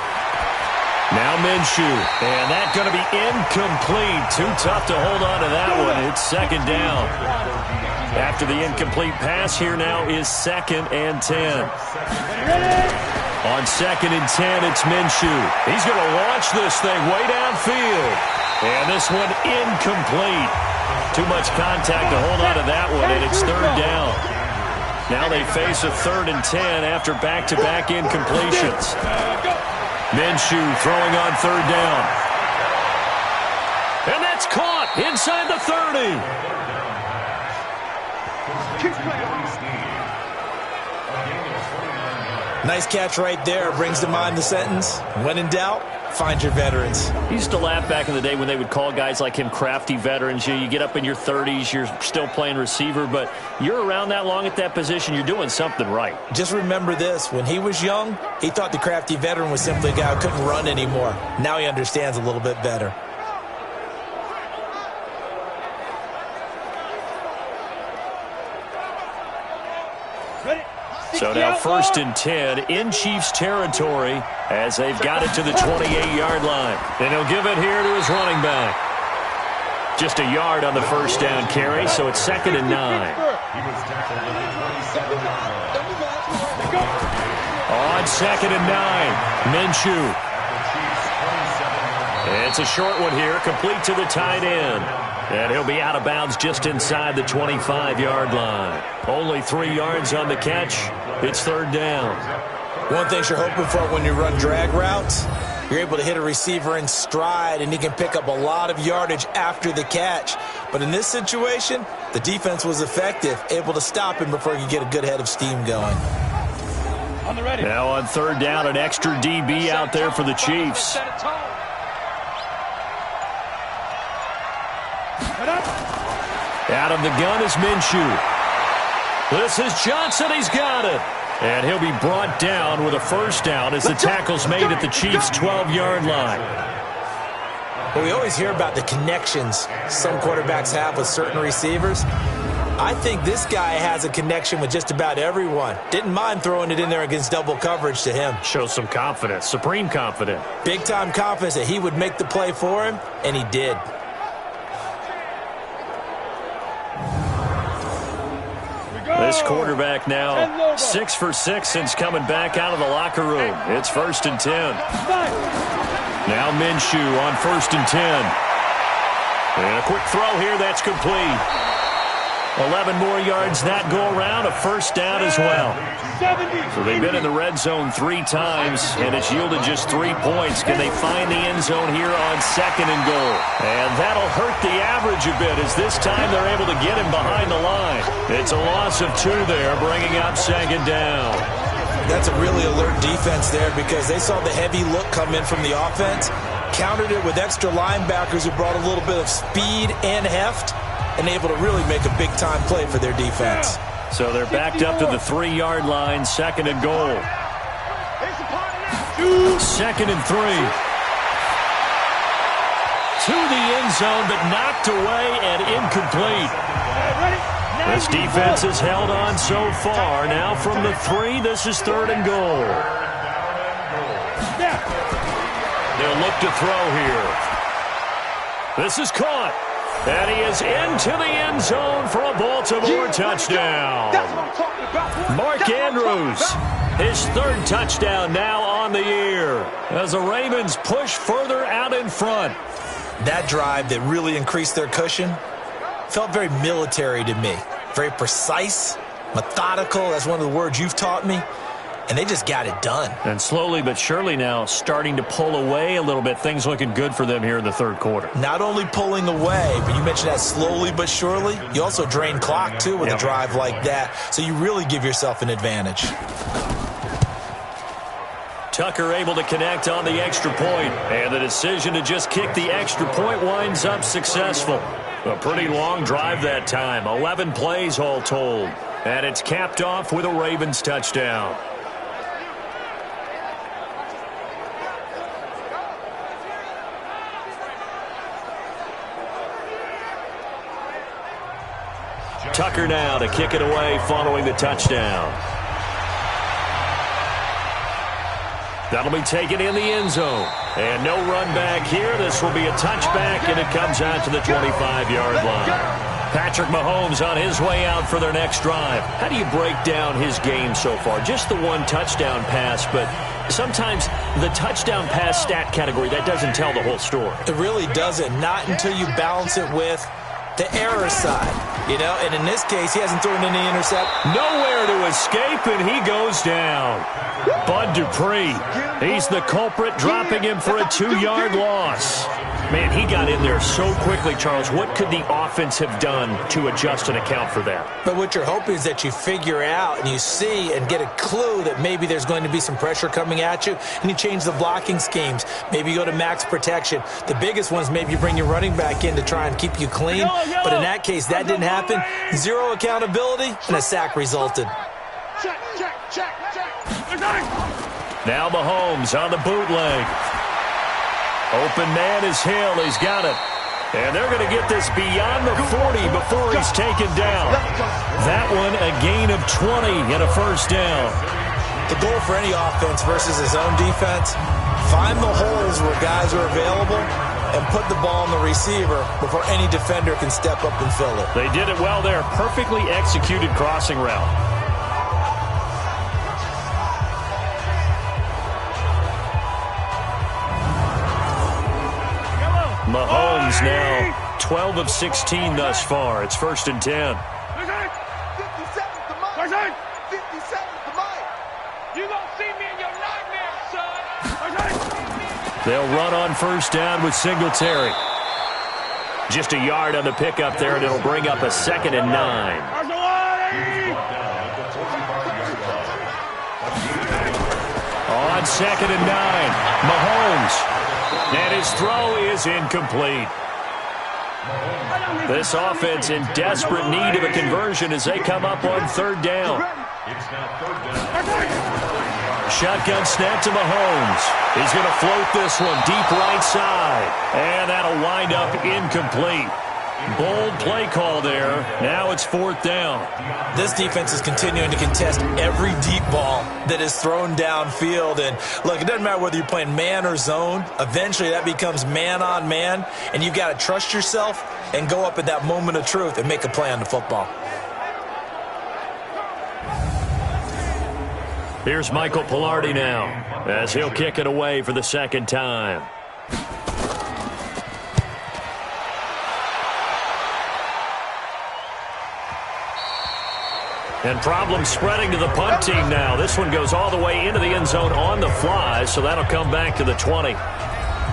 Now Minshew, and that's going to be incomplete. Too tough to hold on to that one. It's 2nd down. After the incomplete pass, here now is 2nd and 10. On 2nd and 10, it's Minshew. He's going to launch this thing way downfield. And this one incomplete. Too much contact to hold on to that one, and it's 3rd down. Now they face a 3rd and 10 after back-to-back incompletions. Minshew throwing on 3rd down. And that's caught inside the 30. Nice catch right there. Brings to mind the sentence, when in doubt, find your veterans. He used to laugh back in the day when they would call guys like him crafty veterans. You get up in your 30s, you're still playing receiver, but you're around that long at that position, you're doing something right. Just remember this. When he was young, he thought the crafty veteran was simply a guy who couldn't run anymore. Now he understands a little bit better. So now 1st and 10 in Chiefs territory as they've got it to the 28-yard line. And he'll give it here to his running back. Just a yard on the first down carry, so it's 2nd and 9. On 2nd and 9, Minshew. It's a short one here, complete to the tight end. And he'll be out of bounds just inside the 25-yard line. Only 3 yards on the catch. It's 3rd down. One thing you're hoping for when you run drag routes, you're able to hit a receiver in stride, and he can pick up a lot of yardage after the catch. But in this situation, the defense was effective, able to stop him before he could get a good head of steam going. Now on 3rd down, an extra DB out there for the Chiefs. Out of the gun is Minshew. This is Johnson. He's got it. And he'll be brought down with a 1st down as the tackle's made at the Chiefs' 12-yard line. Well, we always hear about the connections some quarterbacks have with certain receivers. I think this guy has a connection with just about everyone. Didn't mind throwing it in there against double coverage to him. Shows some confidence, supreme confidence. Big-time confidence that he would make the play for him, and he did. This quarterback now 6 for 6 since coming back out of the locker room. It's 1st and 10. Now Minshew on 1st and 10. And a quick throw here, that's complete. 11 more yards that go around, a 1st down as well. So they've been in the red zone 3 times, and it's yielded just 3 points. Can they find the end zone here on 2nd and goal? And that'll hurt the average a bit, as this time they're able to get him behind the line. It's a loss of 2 there, bringing up 2nd down. That's a really alert defense there, because they saw the heavy look come in from the offense, countered it with extra linebackers who brought a little bit of speed and heft, and able to really make a big-time play for their defense. So they're backed up to the 3-yard line, 2nd and goal. 2nd and 3. To the end zone, but knocked away and incomplete. This defense has held on so far. Now from the 3, this is 3rd and goal. They'll look to throw here. This is caught. And he is into the end zone for a Baltimore touchdown. Mark Andrews, his 3rd touchdown now on the year, as the Ravens push further out in front. That drive that really increased their cushion felt very military to me. Very precise, methodical. That's one of the words you've taught me. And they just got it done. And slowly but surely now starting to pull away a little bit. Things looking good for them here in the 3rd quarter. Not only pulling away, but you mentioned that slowly but surely. You also drain clock, too, with a drive like that. So you really give yourself an advantage. Tucker able to connect on the extra point. And the decision to just kick the extra point winds up successful. A pretty long drive that time. 11 plays all told. And it's capped off with a Ravens touchdown. Tucker now to kick it away following the touchdown. That'll be taken in the end zone. And no run back here. This will be a touchback, and it comes out to the 25-yard line. Patrick Mahomes on his way out for their next drive. How do you break down his game so far? Just the 1 touchdown pass, but sometimes the touchdown pass stat category, that doesn't tell the whole story. It really doesn't. Not until you balance it with the error side, you know, and in this case, he hasn't thrown any intercept. Nowhere to escape, and he goes down. Bud Dupree, he's the culprit, dropping him for a 2-yard loss. Man, he got in there so quickly, Charles. What could the offense have done to adjust and account for that? But what you're hoping is that you figure out and you see and get a clue that maybe there's going to be some pressure coming at you, and you change the blocking schemes. Maybe you go to max protection. The biggest one is maybe you bring your running back in to try and keep you clean. But in that case, that didn't happen. 0 accountability, and a sack resulted. Now Mahomes on the bootleg. Open man is Hill. He's got it. And they're going to get this beyond the 40 before he's taken down. That one, a gain of 20 and a first down. The goal for any offense versus his own defense, find the holes where guys are available and put the ball on the receiver before any defender can step up and fill it. They did it well there. Perfectly executed crossing route. Mahomes now 12 of 16 thus far. It's 1st and 10. 50 seconds to Mike. 50 seconds to Mike. You gonna see me in your nightmares, son. They'll run on first down with Singletary. Just a yard on the pickup there, and it'll bring up a 2nd and 9. On 2nd and 9, Mahomes. And his throw is incomplete. This offense in desperate need of a conversion as they come up on 3rd down. Shotgun snap to Mahomes. He's going to float this one deep right side. And that'll wind up incomplete. Bold play call there. Now it's 4th down. This defense is continuing to contest every deep ball that is thrown downfield. And look, it doesn't matter whether you're playing man or zone. Eventually that becomes man on man. And you've got to trust yourself and go up at that moment of truth and make a play on the football. Here's Michael Pilardi now as he'll kick it away for the 2nd time. And problems spreading to the punt team now. This one goes all the way into the end zone on the fly, so that'll come back to the 20.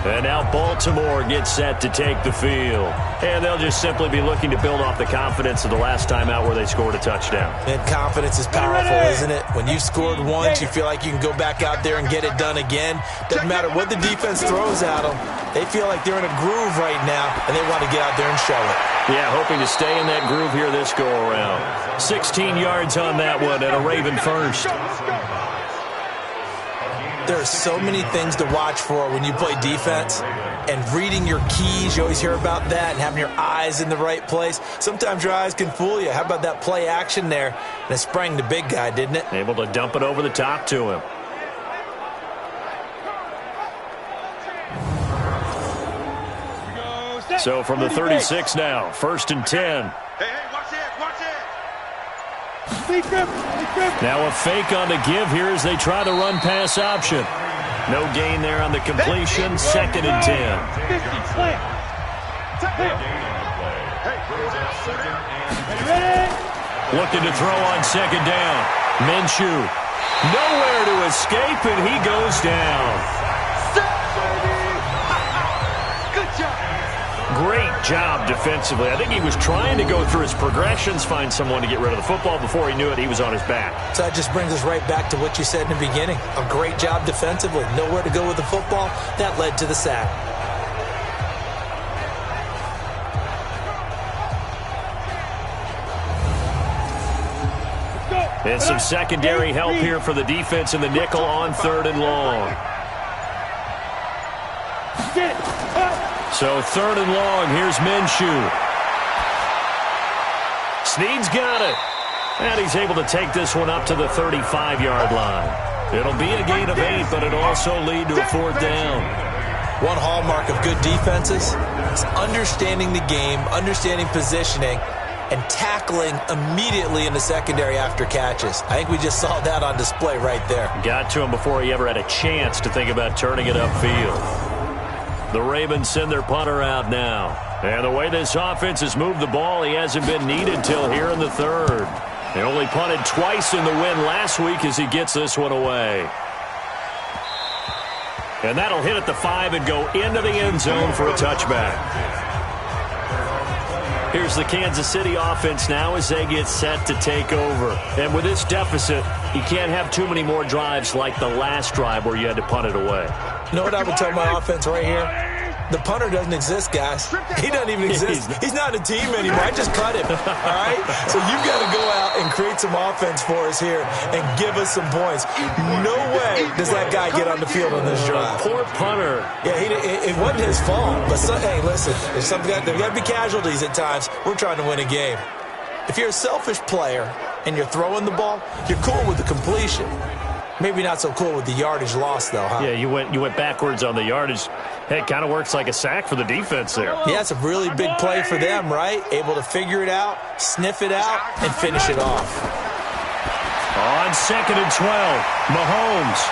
And now Baltimore gets set to take the field. And they'll just simply be looking to build off the confidence of the last time out where they scored a touchdown. And confidence is powerful, isn't it? When you've scored once, you feel like you can go back out there and get it done again. Doesn't matter what the defense throws at them. They feel like they're in a groove right now, and they want to get out there and show it. Yeah, hoping to stay in that groove here this go-around. 16 yards on that one and a Raven first. There are so many things to watch for when you play defense, and reading your keys, you always hear about that, and having your eyes in the right place. Sometimes your eyes can fool you. How about that play action there? And it sprang the big guy, didn't it? Able to dump it over the top to him. So from the 36 now, 1st and 10. Hey, watch it, watch it. Now a fake on the give here as they try the run-pass option. No gain there on the completion, 2nd and 10. Looking to throw on 2nd down. Minshew. Nowhere to escape, and he goes down. Great job defensively. I think he was trying to go through his progressions, find someone to get rid of the football. Before he knew it, he was on his back. So that just brings us right back to what you said in the beginning. A great job defensively. Nowhere to go with the football. That led to the sack. And some secondary help here for the defense in the nickel on 3rd and long. So 3rd and long, here's Minshew. Snead's got it. And he's able to take this one up to the 35-yard line. It'll be a gain of 8, but it'll also lead to a 4th down. One hallmark of good defenses is understanding the game, understanding positioning, and tackling immediately in the secondary after catches. I think we just saw that on display right there. Got to him before he ever had a chance to think about turning it upfield. The Ravens send their punter out now. And the way this offense has moved the ball, he hasn't been needed till here in the 3rd. They only punted twice in the win last week as he gets this one away. And that'll hit at the 5 and go into the end zone for a touchback. Here's the Kansas City offense now as they get set to take over. And with this deficit, you can't have too many more drives like the last drive where you had to punt it away. You know what I would tell my offense right here? The punter doesn't exist, guys. He doesn't even exist. He's not a team anymore. I just cut him, all right? So you've got to go out and create some offense for us here and give us some points. No way does that guy get on the field on this drive. Poor punter. Yeah, it wasn't his fault. But, hey, listen, there's got to be casualties at times. We're trying to win a game. If you're a selfish player and you're throwing the ball, you're cool with the completion. Maybe not so cool with the yardage loss, though, huh? Yeah, you went backwards on the yardage. Hey, it kind of works like a sack for the defense there. Yeah, it's a really big play for them, right? Able to figure it out, sniff it out, and finish it off. On 2nd and 12, Mahomes.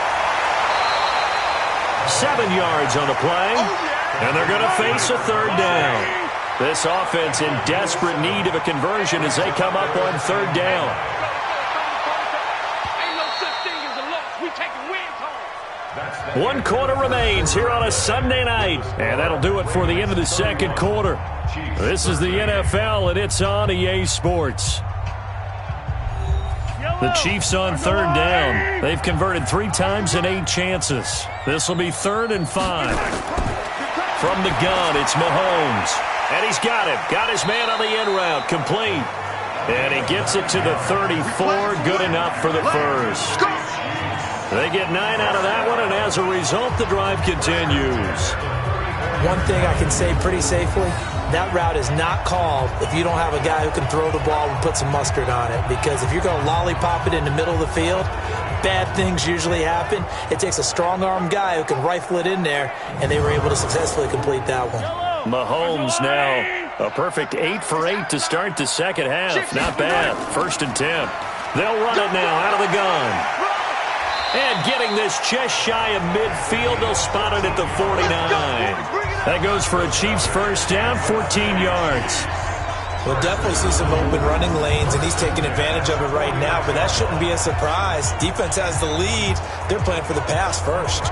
7 yards on the play, and they're going to face a 3rd down. This offense in desperate need of a conversion as they come up on 3rd down. One quarter remains here on a Sunday night. And that'll do it for the end of the 2nd quarter. This is the NFL, and it's on EA Sports. The Chiefs on 3rd down. They've converted 3 times in 8 chances. This will be 3rd and 5. From the gun, it's Mahomes. And he's got him. Got his man on the end route. Complete. And he gets it to the 34. Good enough for the first. They get 9 out of that one, and as a result, the drive continues. One thing I can say pretty safely, that route is not called if you don't have a guy who can throw the ball and put some mustard on it. Because if you're going to lollipop it in the middle of the field, bad things usually happen. It takes a strong-armed guy who can rifle it in there, and they were able to successfully complete that one. Mahomes now a perfect 8 for 8 to start the second half. Not bad. 1st and 10. They'll run it now out of the gun. And getting this just shy of midfield, they'll spot it at the 49. That goes for a Chiefs first down, 14 yards. We'll definitely see some open running lanes, and he's taking advantage of it right now, but that shouldn't be a surprise. Defense has the lead. They're playing for the pass first.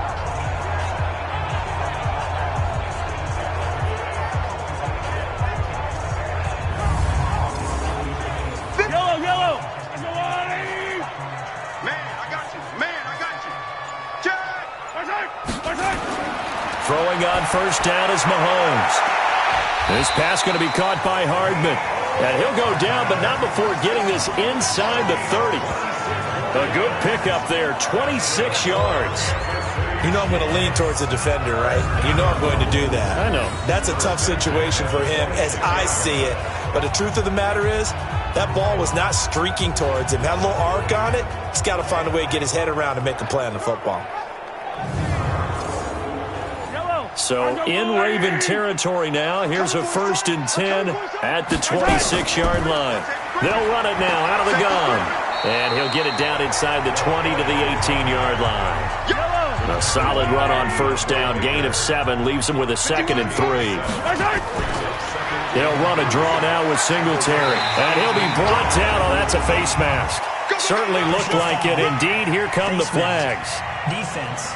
Throwing on first down is Mahomes. This pass going to be caught by Hardman. And he'll go down, but not before getting this inside the 30. A good pickup there, 26 yards. You know I'm going to lean towards the defender, right? You know I'm going to do that. I know. That's a tough situation for him as I see it. But the truth of the matter is, that ball was not streaking towards him. Had a little arc on it. He's got to find a way to get his head around and make a play on the football. So in Raven territory now. Here's a 1st and 10 at the 26-yard line. They'll run it now out of the gun. And he'll get it down inside the 20 to the 18-yard line. A solid run on first down. Gain of 7 leaves him with a 2nd and 3. They'll run a draw now with Singletary. And he'll be brought down. Oh, that's a face mask. Certainly looked like it. Indeed, here come the flags. Defense.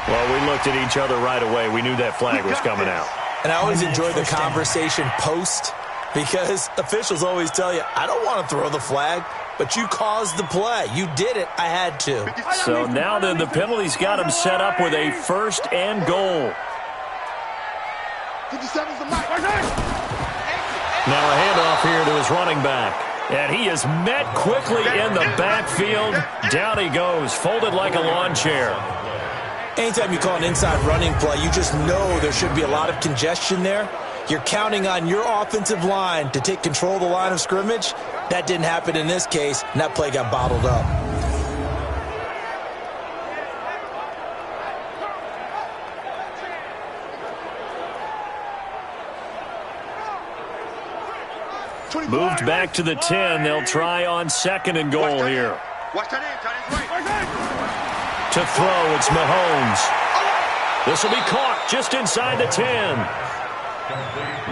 Well, we looked at each other right away. We knew that flag was coming out. And I always enjoy the conversation post because officials always tell you, I don't want to throw the flag, but you caused the play. You did it. I had to. So now then the penalty's got him set up with a 1st and goal. Now a handoff here to his running back. And he is met quickly in the backfield. Down he goes, folded like a lawn chair. Anytime you call an inside running play, you just know there should be a lot of congestion there. You're counting on your offensive line to take control of the line of scrimmage. That didn't happen in this case, and that play got bottled up. Moved back to the 10. They'll try on 2nd and goal here. To throw, it's Mahomes. This will be caught just inside the 10.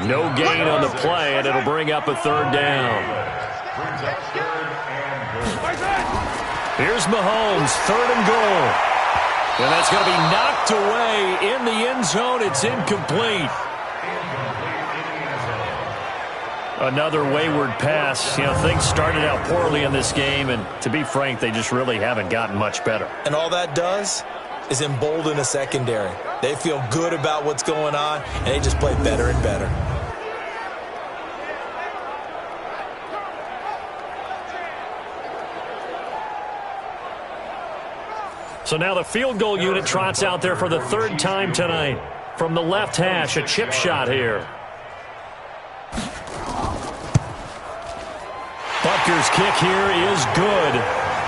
No gain on the play, and it'll bring up a 3rd down. Here's Mahomes, 3rd and goal. And that's going to be knocked away in the end zone. It's incomplete. Another wayward pass. You know, things started out poorly in this game, and to be frank, they just really haven't gotten much better. And all that does, is embolden a secondary. They feel good about what's going on, and they just play better and better. So now the field goal unit trots out there for the third time tonight. From the left hash, a chip shot here. Butker's kick here is good.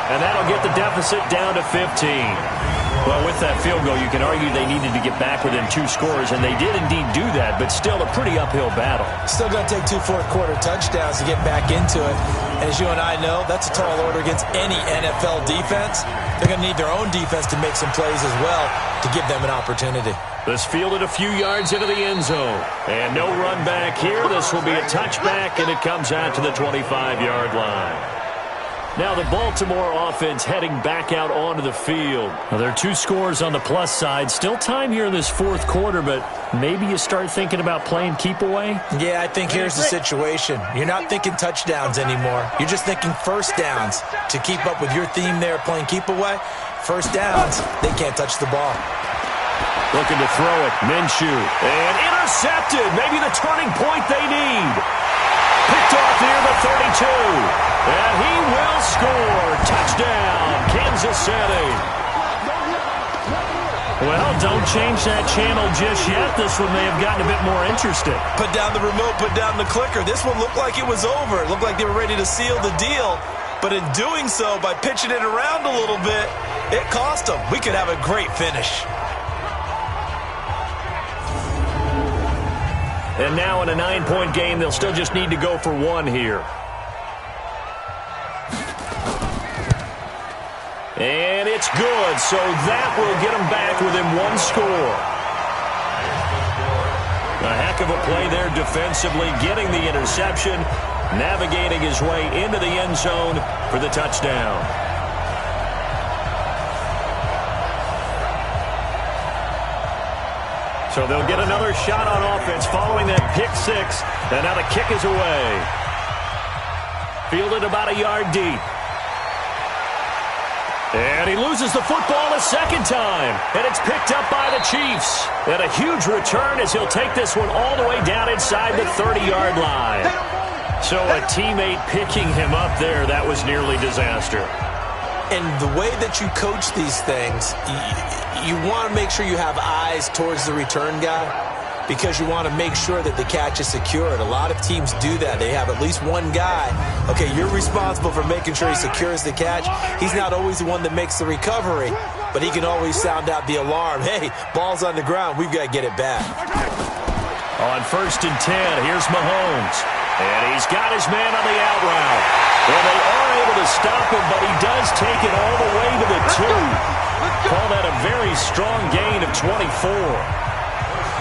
And that'll get the deficit down to 15. Well, with that field goal, you can argue they needed to get back within 2 scores, and they did indeed do that, but still a pretty uphill battle. Still going to take 2 fourth-quarter touchdowns to get back into it. And as you and I know, that's a tall order against any NFL defense. They're going to need their own defense to make some plays as well to give them an opportunity. This fielded a few yards into the end zone. And no run back here. This will be a touchback, and it comes out to the 25-yard line. Now the Baltimore offense heading back out onto the field. Well, there are 2 scores on the plus side. Still time here in this fourth quarter, but maybe you start thinking about playing keep away? Yeah, I think here's the situation. You're not thinking touchdowns anymore. You're just thinking first downs. To keep up with your theme there, playing keep away, first downs, they can't touch the ball. Looking to throw it, Minshew. And intercepted, maybe the turning point they need. Picked off near the 32. And he will score. Touchdown, Kansas City. Well, don't change that channel just yet. This one may have gotten a bit more interesting. Put down the remote, put down the clicker. This one looked like it was over. It looked like they were ready to seal the deal. But in doing so, by pitching it around a little bit, it cost them. We could have a great finish. And now in a 9-point game, they'll still just need to go for 1 here. And it's good, so that will get them back within 1 score. A heck of a play there defensively, getting the interception, navigating his way into the end zone for the touchdown. So they'll get another shot on offense following that pick 6. And now the kick is away. Fielded about a yard deep. And he loses the football a second time. And it's picked up by the Chiefs. And a huge return as he'll take this one all the way down inside the 30-yard line. So a teammate picking him up there, that was nearly disaster. And the way that you coach these things, you want to make sure you have eyes towards the return guy because you want to make sure that the catch is secured. A lot of teams do that. They have at least one guy. Okay, you're responsible for making sure he secures the catch. He's not always the one that makes the recovery, but he can always sound out the alarm. Hey, ball's on the ground. We've got to get it back. On 1st and 10, here's Mahomes. And he's got his man on the out route. Well, they are able to stop him, but he does take it all the way to the 2. Call that a very strong gain of 24.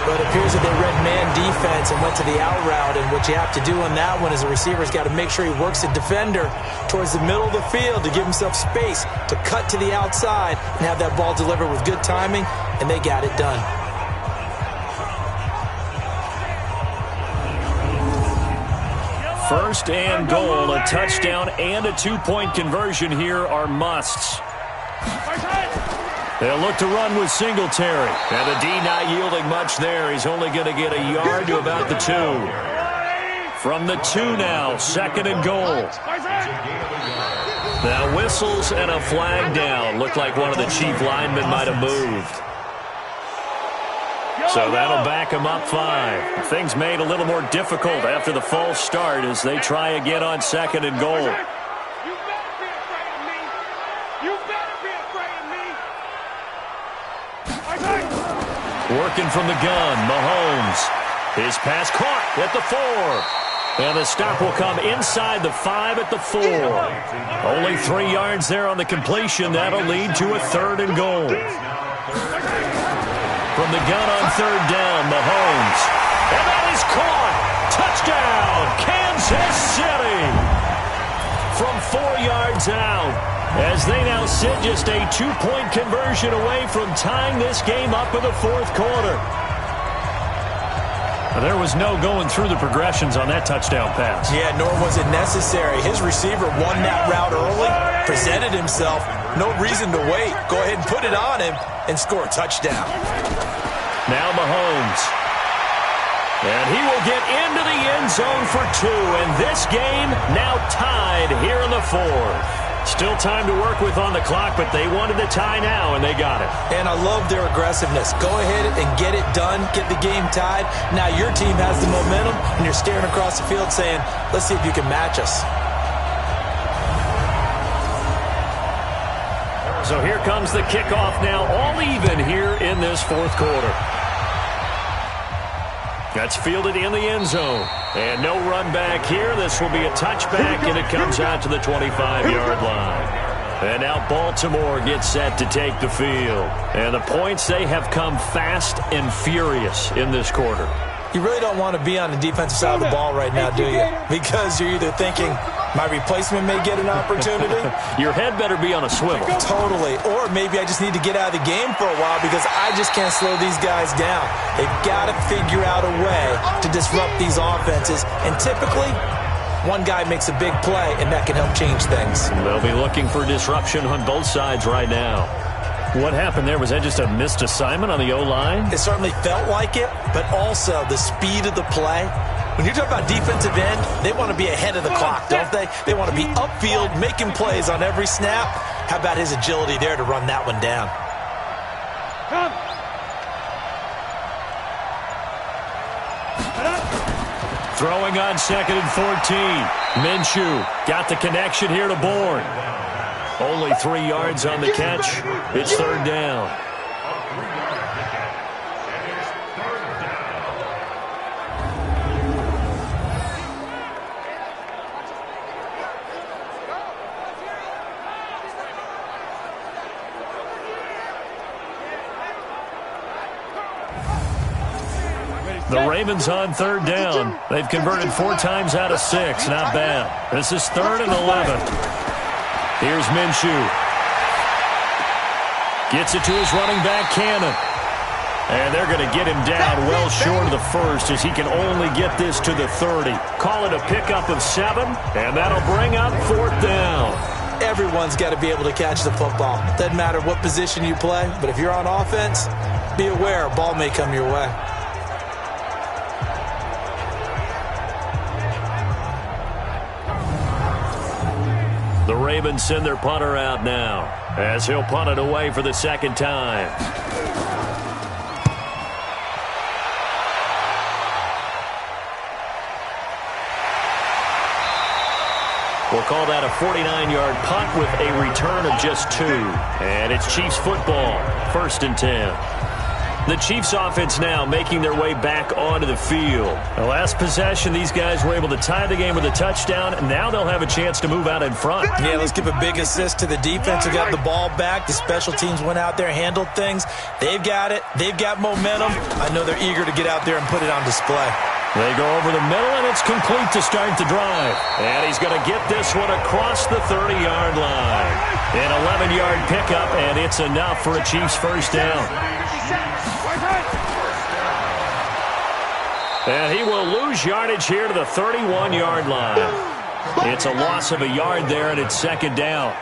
But it appears that they read man defense and went to the out route, and what you have to do on that one is the receiver's got to make sure he works the defender towards the middle of the field to give himself space to cut to the outside and have that ball delivered with good timing, and they got it done. First and goal, a touchdown and a 2-point conversion here are musts. They'll look to run with Singletary. And the D not yielding much there. He's only going to get a yard to about the 2. From the 2 now, 2nd and goal. Now whistles and a flag down. Looked like one of the Chief linemen might have moved. So that'll back him up 5. Things made a little more difficult after the false start as they try again on 2nd and goal. You better be afraid of me. You better be afraid of me. Working from the gun, Mahomes. His pass caught at the 4. And the stop will come inside the 5 at the 4. Only 3 yards there on the completion. That'll lead to a 3rd and goal. From the gun on 3rd down, Mahomes. And that is caught. Touchdown, Kansas City. From 4 yards out, as they now sit just a 2-point conversion away from tying this game up in the 4th quarter. There was no going through the progressions on that touchdown pass. Yeah, nor was it necessary. His receiver won that route early, presented himself. No reason to wait. Go ahead and put it on him and score a touchdown. Now Mahomes. And he will get into the end zone for 2. And this game now tied here in the 4th. Still time to work with on the clock, but they wanted the tie now, and they got it. And I love their aggressiveness. Go ahead and get it done, get the game tied. Now your team has the momentum, and you're staring across the field saying, let's see if you can match us. So here comes the kickoff now, all even here in this 4th quarter. That's fielded in the end zone. And no run back here. This will be a touchback, and it comes out to the 25-yard line. And now Baltimore gets set to take the field. And the points, they have come fast and furious in this quarter. You really don't want to be on the defensive side of the ball right now, do you? Because you're either thinking, my replacement may get an opportunity. Your head better be on a swivel. Totally. Or maybe I just need to get out of the game for a while because I just can't slow these guys down. They've got to figure out a way to disrupt these offenses. And typically, one guy makes a big play, and that can help change things. They'll be looking for disruption on both sides right now. What happened there? Was that just a missed assignment on the O-line? It certainly felt like it, but also the speed of the play. When you're talking about defensive end, they want to be ahead of the clock, don't they? They want to be upfield, making plays on every snap. How about his agility there to run that one down? Throwing on 2nd and 14. Minshew got the connection here to Bourne. Only 3 yards on the catch. It's 3rd down. The Ravens on 3rd down. They've converted 4 times out of 6. Not bad. This is 3rd and 11. Here's Minshew. Gets it to his running back, Cannon. And they're going to get him down well short of the 1st as he can only get this to the 30. Call it a pickup of 7, and that'll bring up 4th down. Everyone's got to be able to catch the football. Doesn't matter what position you play, but if you're on offense, be aware a ball may come your way. The Ravens send their punter out now as he'll punt it away for the 2nd time. We'll call that a 49-yard punt with a return of just 2. And it's Chiefs football, 1st and 10. The Chiefs offense now making their way back onto the field. The last possession, these guys were able to tie the game with a touchdown, and now they'll have a chance to move out in front. Yeah, let's give a big assist to the defense who got the ball back. The special teams went out there, handled things. They've got it. They've got momentum. I know they're eager to get out there and put it on display. They go over the middle, and it's complete to start the drive. And he's going to get this one across the 30-yard line. An 11-yard pickup, and it's enough for a Chiefs 1st down. And he will lose yardage here to the 31-yard line. It's a loss of a yard there, and it's 2nd down.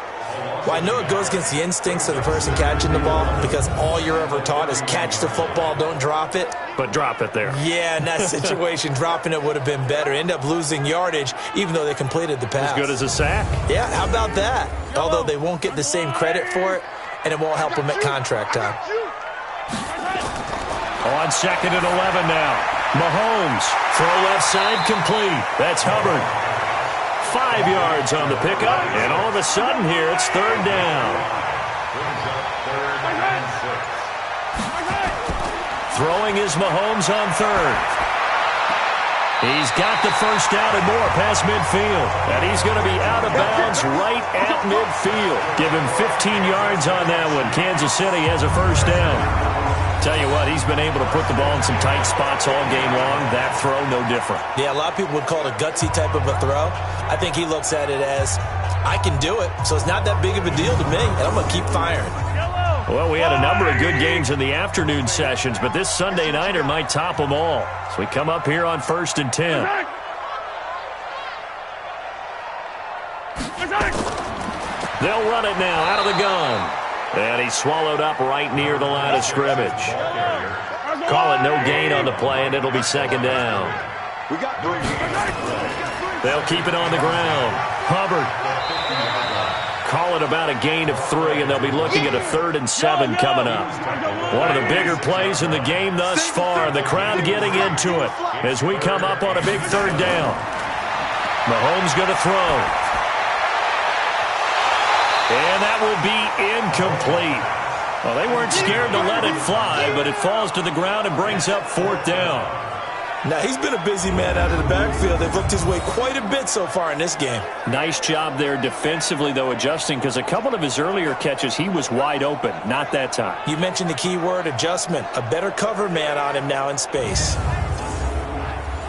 Well, I know it goes against the instincts of the person catching the ball because all you're ever taught is catch the football, don't drop it. But drop it there. Yeah, in that situation, dropping it would have been better. End up losing yardage, even though they completed the pass. As good as a sack. Yeah, how about that? Although they won't get the same credit for it, and it won't help them at contract time. On 2nd and 11 now. Mahomes, throw left side complete. That's Hubbard. 5 yards on the pickup, and all of a sudden here, it's 3rd down. Throwing is Mahomes on 3rd. He's got the 1st down and more past midfield, and he's going to be out of bounds right at midfield. Give him 15 yards on that one. Kansas City has a 1st down. Tell you what, he's been able to put the ball in some tight spots all game long. That throw, no different. Yeah, a lot of people would call it a gutsy type of a throw. I think he looks at it as, I can do it, so it's not that big of a deal to me, and I'm going to keep firing. Well, we had a number of good games in the afternoon sessions, but this Sunday nighter might top them all. So we come up here on 1st and 10. They'll run it now out of the gun. And he's swallowed up right near the line of scrimmage. Call it no gain on the play, and it'll be 2nd down. They'll keep it on the ground. Hubbard. Call it about a gain of 3, and they'll be looking at a 3rd and 7 coming up. One of the bigger plays in the game thus far. The crowd getting into it as we come up on a big 3rd down. Mahomes going to throw. And that will be incomplete. Well, they weren't scared to let it fly, but it falls to the ground and brings up 4th down. Now, he's been a busy man out of the backfield. They've looked his way quite a bit so far in this game. Nice job there defensively, though, adjusting, because a couple of his earlier catches, he was wide open. Not that time. You mentioned the key word, adjustment. A better cover man on him now in space.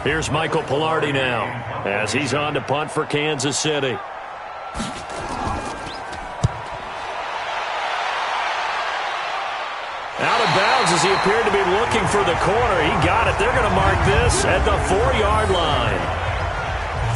Here's Michael Pilardi now as he's on to punt for Kansas City. Out of bounds as he appeared to be looking for the corner. He got it. They're going to mark this at the 4-yard line.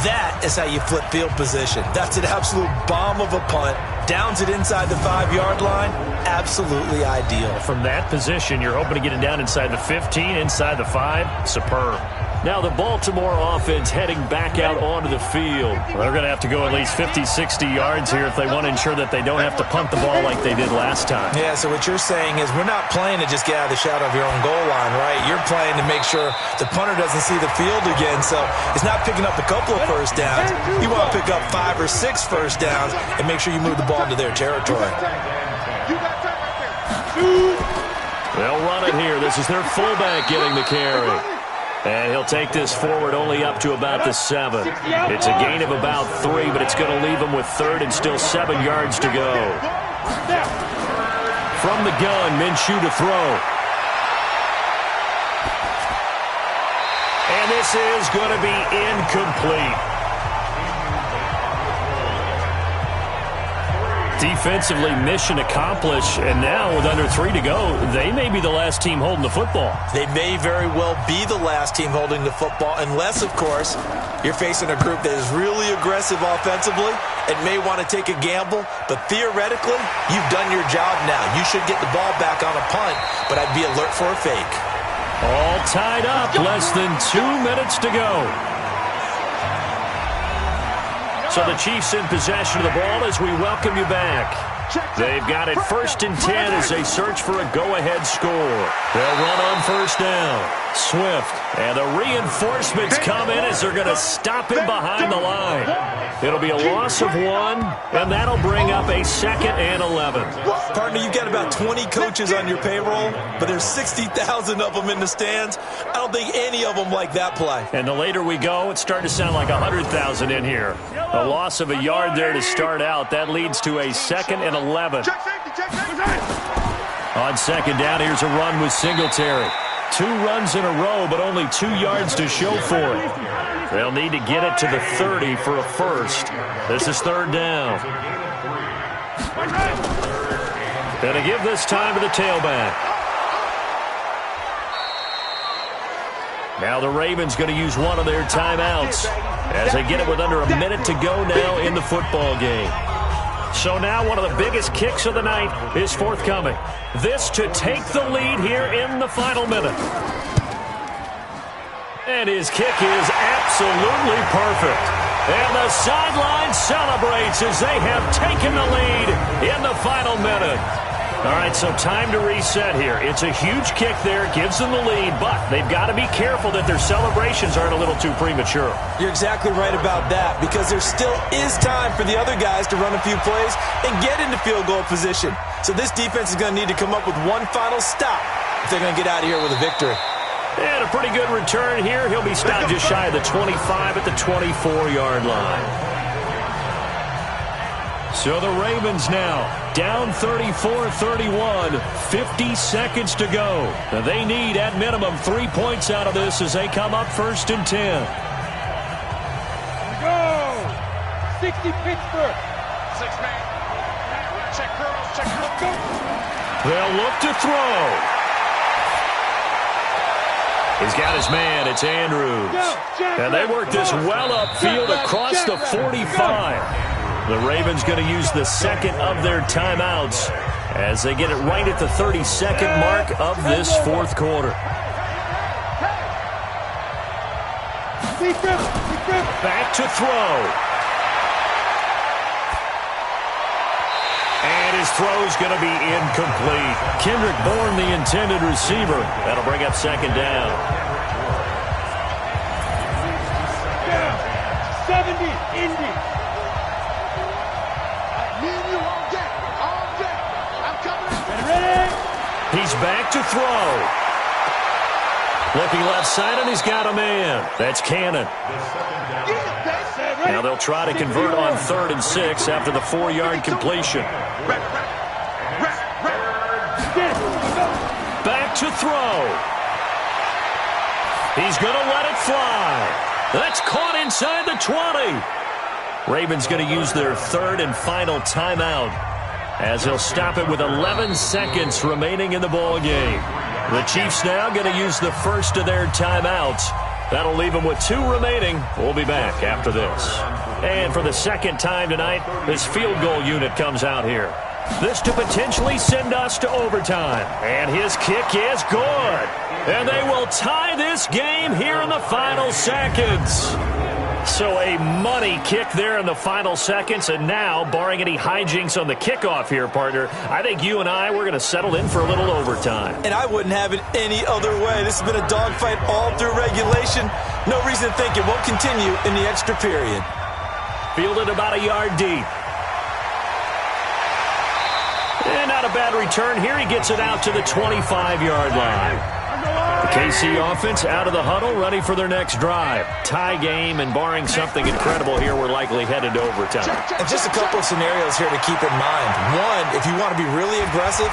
That is how you flip field position. That's an absolute bomb of a punt. Downs it inside the 5-yard line. Absolutely ideal. From that position, you're hoping to get it down inside the 15, inside the 5. Superb. Now the Baltimore offense heading back out onto the field. Well, they're going to have to go at least 50, 60 yards here if they want to ensure that they don't have to punt the ball like they did last time. Yeah, so what you're saying is we're not playing to just get out of the shadow of your own goal line, right? You're playing to make sure the punter doesn't see the field again, so it's not picking up a couple of first downs. You want to pick up 5 or 6 first downs and make sure you move the ball into their territory. They'll run it here. This is their fullback getting the carry. And he'll take this forward only up to about the 7. It's a gain of about 3, but it's going to leave them with 3rd and still 7 yards to go. From the gun, Minshew to throw. And this is going to be incomplete. Defensively, mission accomplished, and now with under 3 to go, they may be the last team holding the football. They may very well be the last team holding the football, unless, of course, you're facing a group that is really aggressive offensively and may want to take a gamble. But theoretically, you've done your job now. You should get the ball back on a punt, but I'd be alert for a fake. All tied up, less than 2 minutes to go. So the Chiefs in possession of the ball as we welcome you back. They've got it 1st and 10 as they search for a go-ahead score. They'll run on 1st down. Swift. And the reinforcements come in as they're going to stop him behind the line. It'll be a loss of 1, and that'll bring up a 2nd and 11. Partner, you've got about 20 coaches on your payroll, but there's 60,000 of them in the stands. I don't think any of them like that play. And the later we go, it's starting to sound like 100,000 in here. A loss of a yard there to start out. That leads to a 2nd and 11. On 2nd down, here's a run with Singletary. 2 runs in a row, but only 2 yards to show for it. They'll need to get it to the 30 for a first. This is 3rd down. Gonna give this time to the tailback. Now the Ravens going to use one of their timeouts as they get it with under a minute to go now in the football game. So now one of the biggest kicks of the night is forthcoming. This to take the lead here in the final minute. And his kick is absolutely perfect. And the sideline celebrates as they have taken the lead in the final minute. All right, so time to reset here. It's a huge kick there, gives them the lead, but they've got to be careful that their celebrations aren't a little too premature. You're exactly right about that, because there still is time for the other guys to run a few plays and get into field goal position. So this defense is going to need to come up with one final stop if they're going to get out of here with a victory. And a pretty good return here. He'll be stopped just shy of the 25 at the 24-yard line. So the Ravens now down 34-31, 50 seconds to go. Now they need at minimum 3 points out of this as they come up 1st and 10. Go! 60 Pittsburgh. 6-man. Check curls, go. They'll look to throw. He's got his man. It's Andrews. And they work this well upfield across the 45. The Ravens going to use the second of their timeouts as they get it right at the 32nd mark of this fourth quarter. Back to throw. And his throw's going to be incomplete. Kendrick Bourne, the intended receiver. That'll bring up second down. 70, Indy. Me and you all day. All day. I'm coming. Ready? He's back to throw. Looking left side, and he's got a man. That's Cannon. Now they'll try to convert on 3rd and 6 after the 4-yard completion. Back to throw. He's going to let it fly. That's caught inside the 20. Ravens going to use their 3rd and final timeout as they'll stop it with 11 seconds remaining in the ball game. The Chiefs now going to use the first of their timeouts. That'll leave them with 2 remaining. We'll be back after this. And for the second time tonight, this field goal unit comes out here. This to potentially send us to overtime. And his kick is good. And they will tie this game here in the final seconds. So a money kick there in the final seconds. And now, barring any hijinks on the kickoff here, partner, I think you and I, we're going to settle in for a little overtime. And I wouldn't have it any other way. This has been a dogfight all through regulation. No reason to think it won't continue in the extra period. Fielded about a yard deep. And not a bad return here. He gets it out to the 25-yard line. The KC offense out of the huddle, ready for their next drive. Tie game, and barring something incredible here, we're likely headed to overtime. And just a couple of scenarios here to keep in mind. One, if you want to be really aggressive,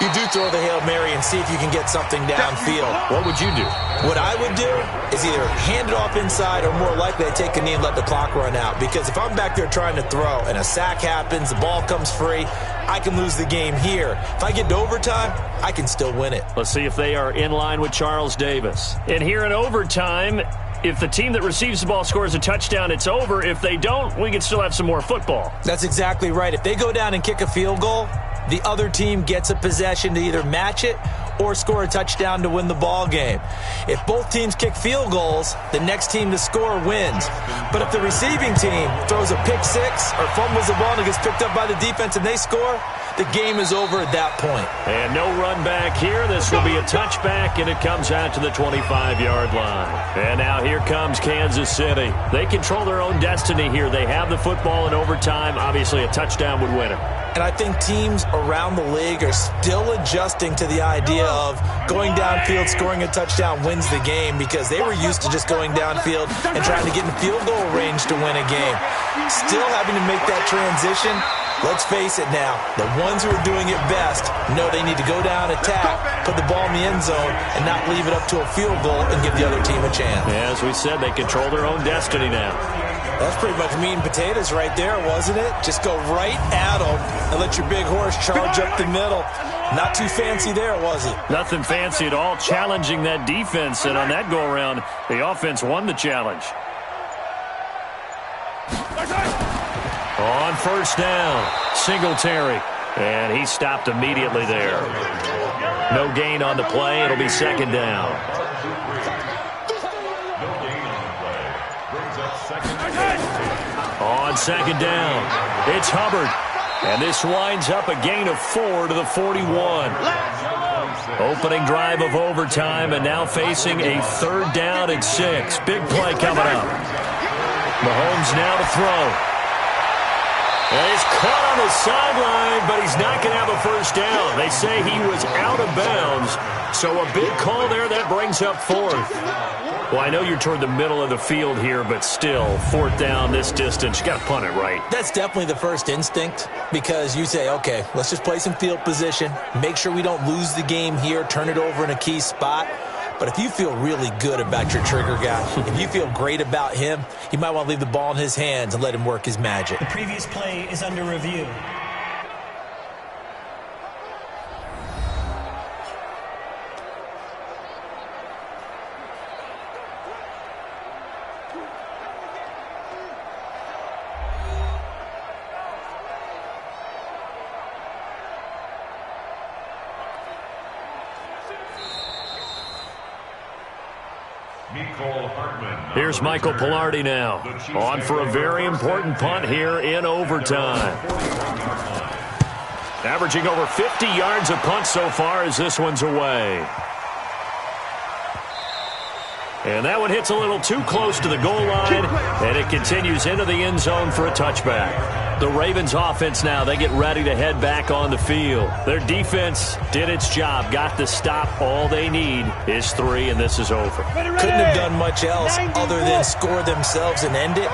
you do throw the Hail Mary and see if you can get something downfield. What would you do? What I would do is either hand it off inside or more likely I take a knee and let the clock run out. Because if I'm back there trying to throw and a sack happens, the ball comes free, I can lose the game here. If I get to overtime, I can still win it. Let's see if they are in line with Charles Davis. And here in overtime, if the team that receives the ball scores a touchdown, it's over. If they don't, we can still have some more football. That's exactly right. If they go down and kick a field goal, the other team gets a possession to either match it or score a touchdown to win the ball game. If both teams kick field goals, the next team to score wins. But if the receiving team throws a pick six or fumbles the ball and it gets picked up by the defense and they score, the game is over at that point. And no run back here. This will be a touchback, and it comes out to the 25-yard line. And now here comes Kansas City. They control their own destiny here. They have the football in overtime. Obviously, a touchdown would win it. And I think teams around the league are still adjusting to the idea of going downfield, scoring a touchdown wins the game, because they were used to just going downfield and trying to get in field goal range to win a game. Still having to make that transition. Let's face it now, the ones who are doing it best know they need to go down, attack, put the ball in the end zone, and not leave it up to a field goal and give the other team a chance. Yeah, as we said, they control their own destiny now. That's pretty much meat and potatoes right there, wasn't it? Just go right at them and let your big horse charge up the middle. Not too fancy there, was it? Nothing fancy at all, challenging that defense, and on that go-around, the offense won the challenge. On first down, Singletary, and he stopped immediately there. No gain on the play. It'll be second down. On second down, it's Hubbard, and this winds up a gain of 4 to the 41. Opening drive of overtime, and now facing a 3rd down and 6. Big play coming up. Mahomes now to throw. And he's caught on the sideline, but he's not going to have a first down. They say he was out of bounds, so a big call there. That brings up 4th. Well, I know you're toward the middle of the field here, but still, 4th down this distance, you got to punt it right. That's definitely the first instinct, because you say, okay, let's just play some field position, make sure we don't lose the game here, turn it over in a key spot. But if you feel really good about your trigger guy, if you feel great about him, you might want to leave the ball in his hands and let him work his magic. The previous play is under review. Here's Michael Pilardi now, on for a very important punt here in overtime. Averaging over 50 yards a punt so far as this one's away. And that one hits a little too close to the goal line, and it continues into the end zone for a touchback. The Ravens offense now, they get ready to head back on the field. Their defense did its job, got the stop. All they need is 3, and this is over. Couldn't have done much else other than score themselves and end it.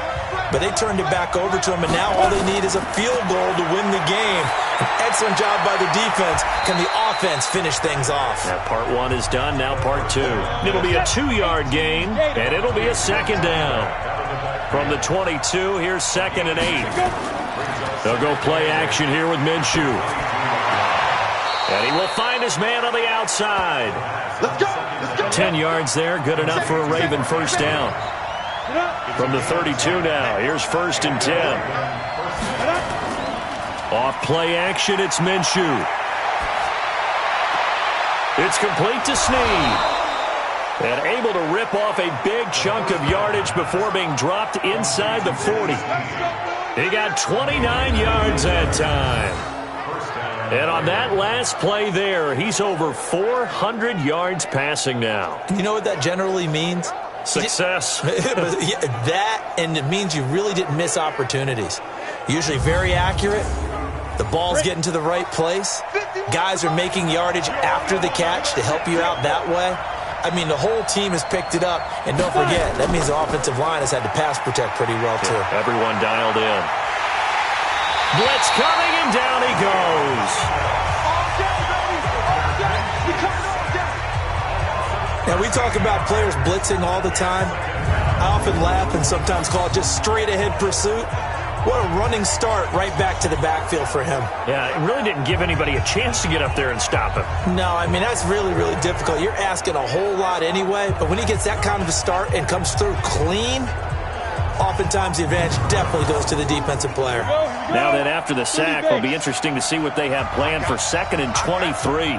But they turned it back over to them, and now all they need is a field goal to win the game. An excellent job by the defense. Can the offense finish things off? That part 1 is done, now part 2. It'll be a 2-yard gain, and it'll be a second down. From the 22, here's 2nd and 8. They'll go play action here with Minshew. And he will find his man on the outside. Let's go. Let's go. 10 yards there, good enough for a Raven first down. From the 32 now, here's 1st and 10. Off play action, it's Minshew. It's complete to Snead. And able to rip off a big chunk of yardage before being dropped inside the 40. He got 29 yards that time. And on that last play there, he's over 400 yards passing now. You know what that generally means? Success. That, and it means you really didn't miss opportunities. Usually very accurate. The ball's getting to the right place. Guys are making yardage after the catch to help you out that way. I mean, the whole team has picked it up. And don't forget, that means the offensive line has had to pass protect pretty well, too. Yeah, everyone dialed in. Blitz coming, and down he goes. Now, we talk about players blitzing all the time. I often laugh and sometimes call it just straight-ahead pursuit. What a running start right back to the backfield for him. Yeah, it really didn't give anybody a chance to get up there and stop him. No, I mean, that's really, really difficult. You're asking a whole lot anyway, but when he gets that kind of a start and comes through clean, oftentimes the advantage definitely goes to the defensive player. Now then, after the sack, it'll be interesting to see what they have planned for 2nd and 23.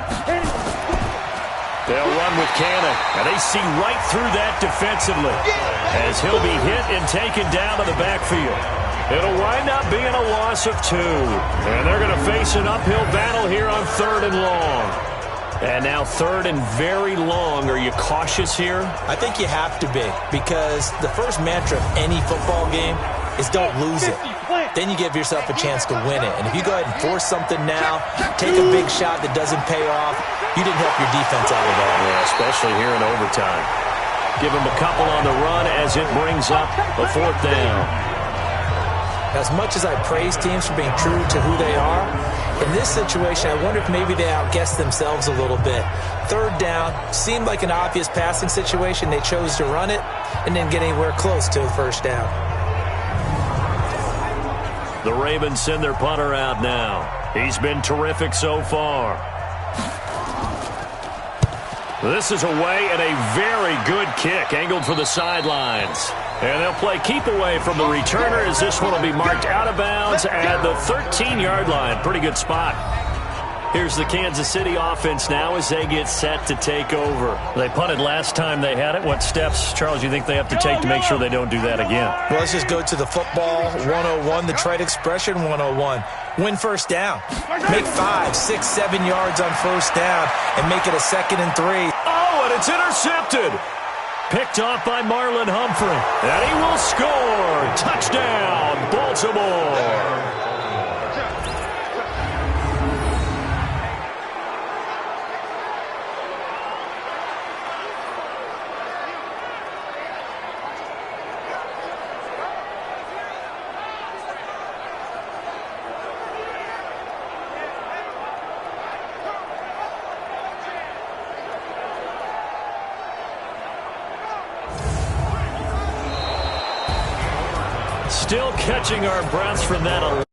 They'll run with Cannon, and they see right through that defensively as he'll be hit and taken down to the backfield. It'll wind up being a loss of 2. And they're going to face an uphill battle here on 3rd and long. And now 3rd and very long. Are you cautious here? I think you have to be, because the first mantra of any football game is don't lose it. Then you give yourself a chance to win it. And if you go ahead and force something now, take a big shot that doesn't pay off, you didn't help your defense out of that. Yeah, especially here in overtime. Give him a couple on the run as it brings up a 4th down. As much as I praise teams for being true to who they are, in this situation, I wonder if maybe they outguessed themselves a little bit. 3rd down seemed like an obvious passing situation. They chose to run it and didn't get anywhere close to a 1st down. The Ravens send their punter out now. He's been terrific so far. This is away and a very good kick, angled for the sidelines. And they'll play keep away from the returner as this one will be marked out of bounds at the 13-yard line. Pretty good spot. Here's the Kansas City offense now as they get set to take over. They punted last time they had it. What steps, Charles, you think they have to take to make sure they don't do that again? Well, let's just go to the football 101, the trade expression 101. Win 1st down. Make 5, 6, 7 yards on 1st down and make it a 2nd and 3. Oh, and it's intercepted. Picked off by Marlon Humphrey. And he will score. Touchdown, Baltimore. Still catching our breaths from that.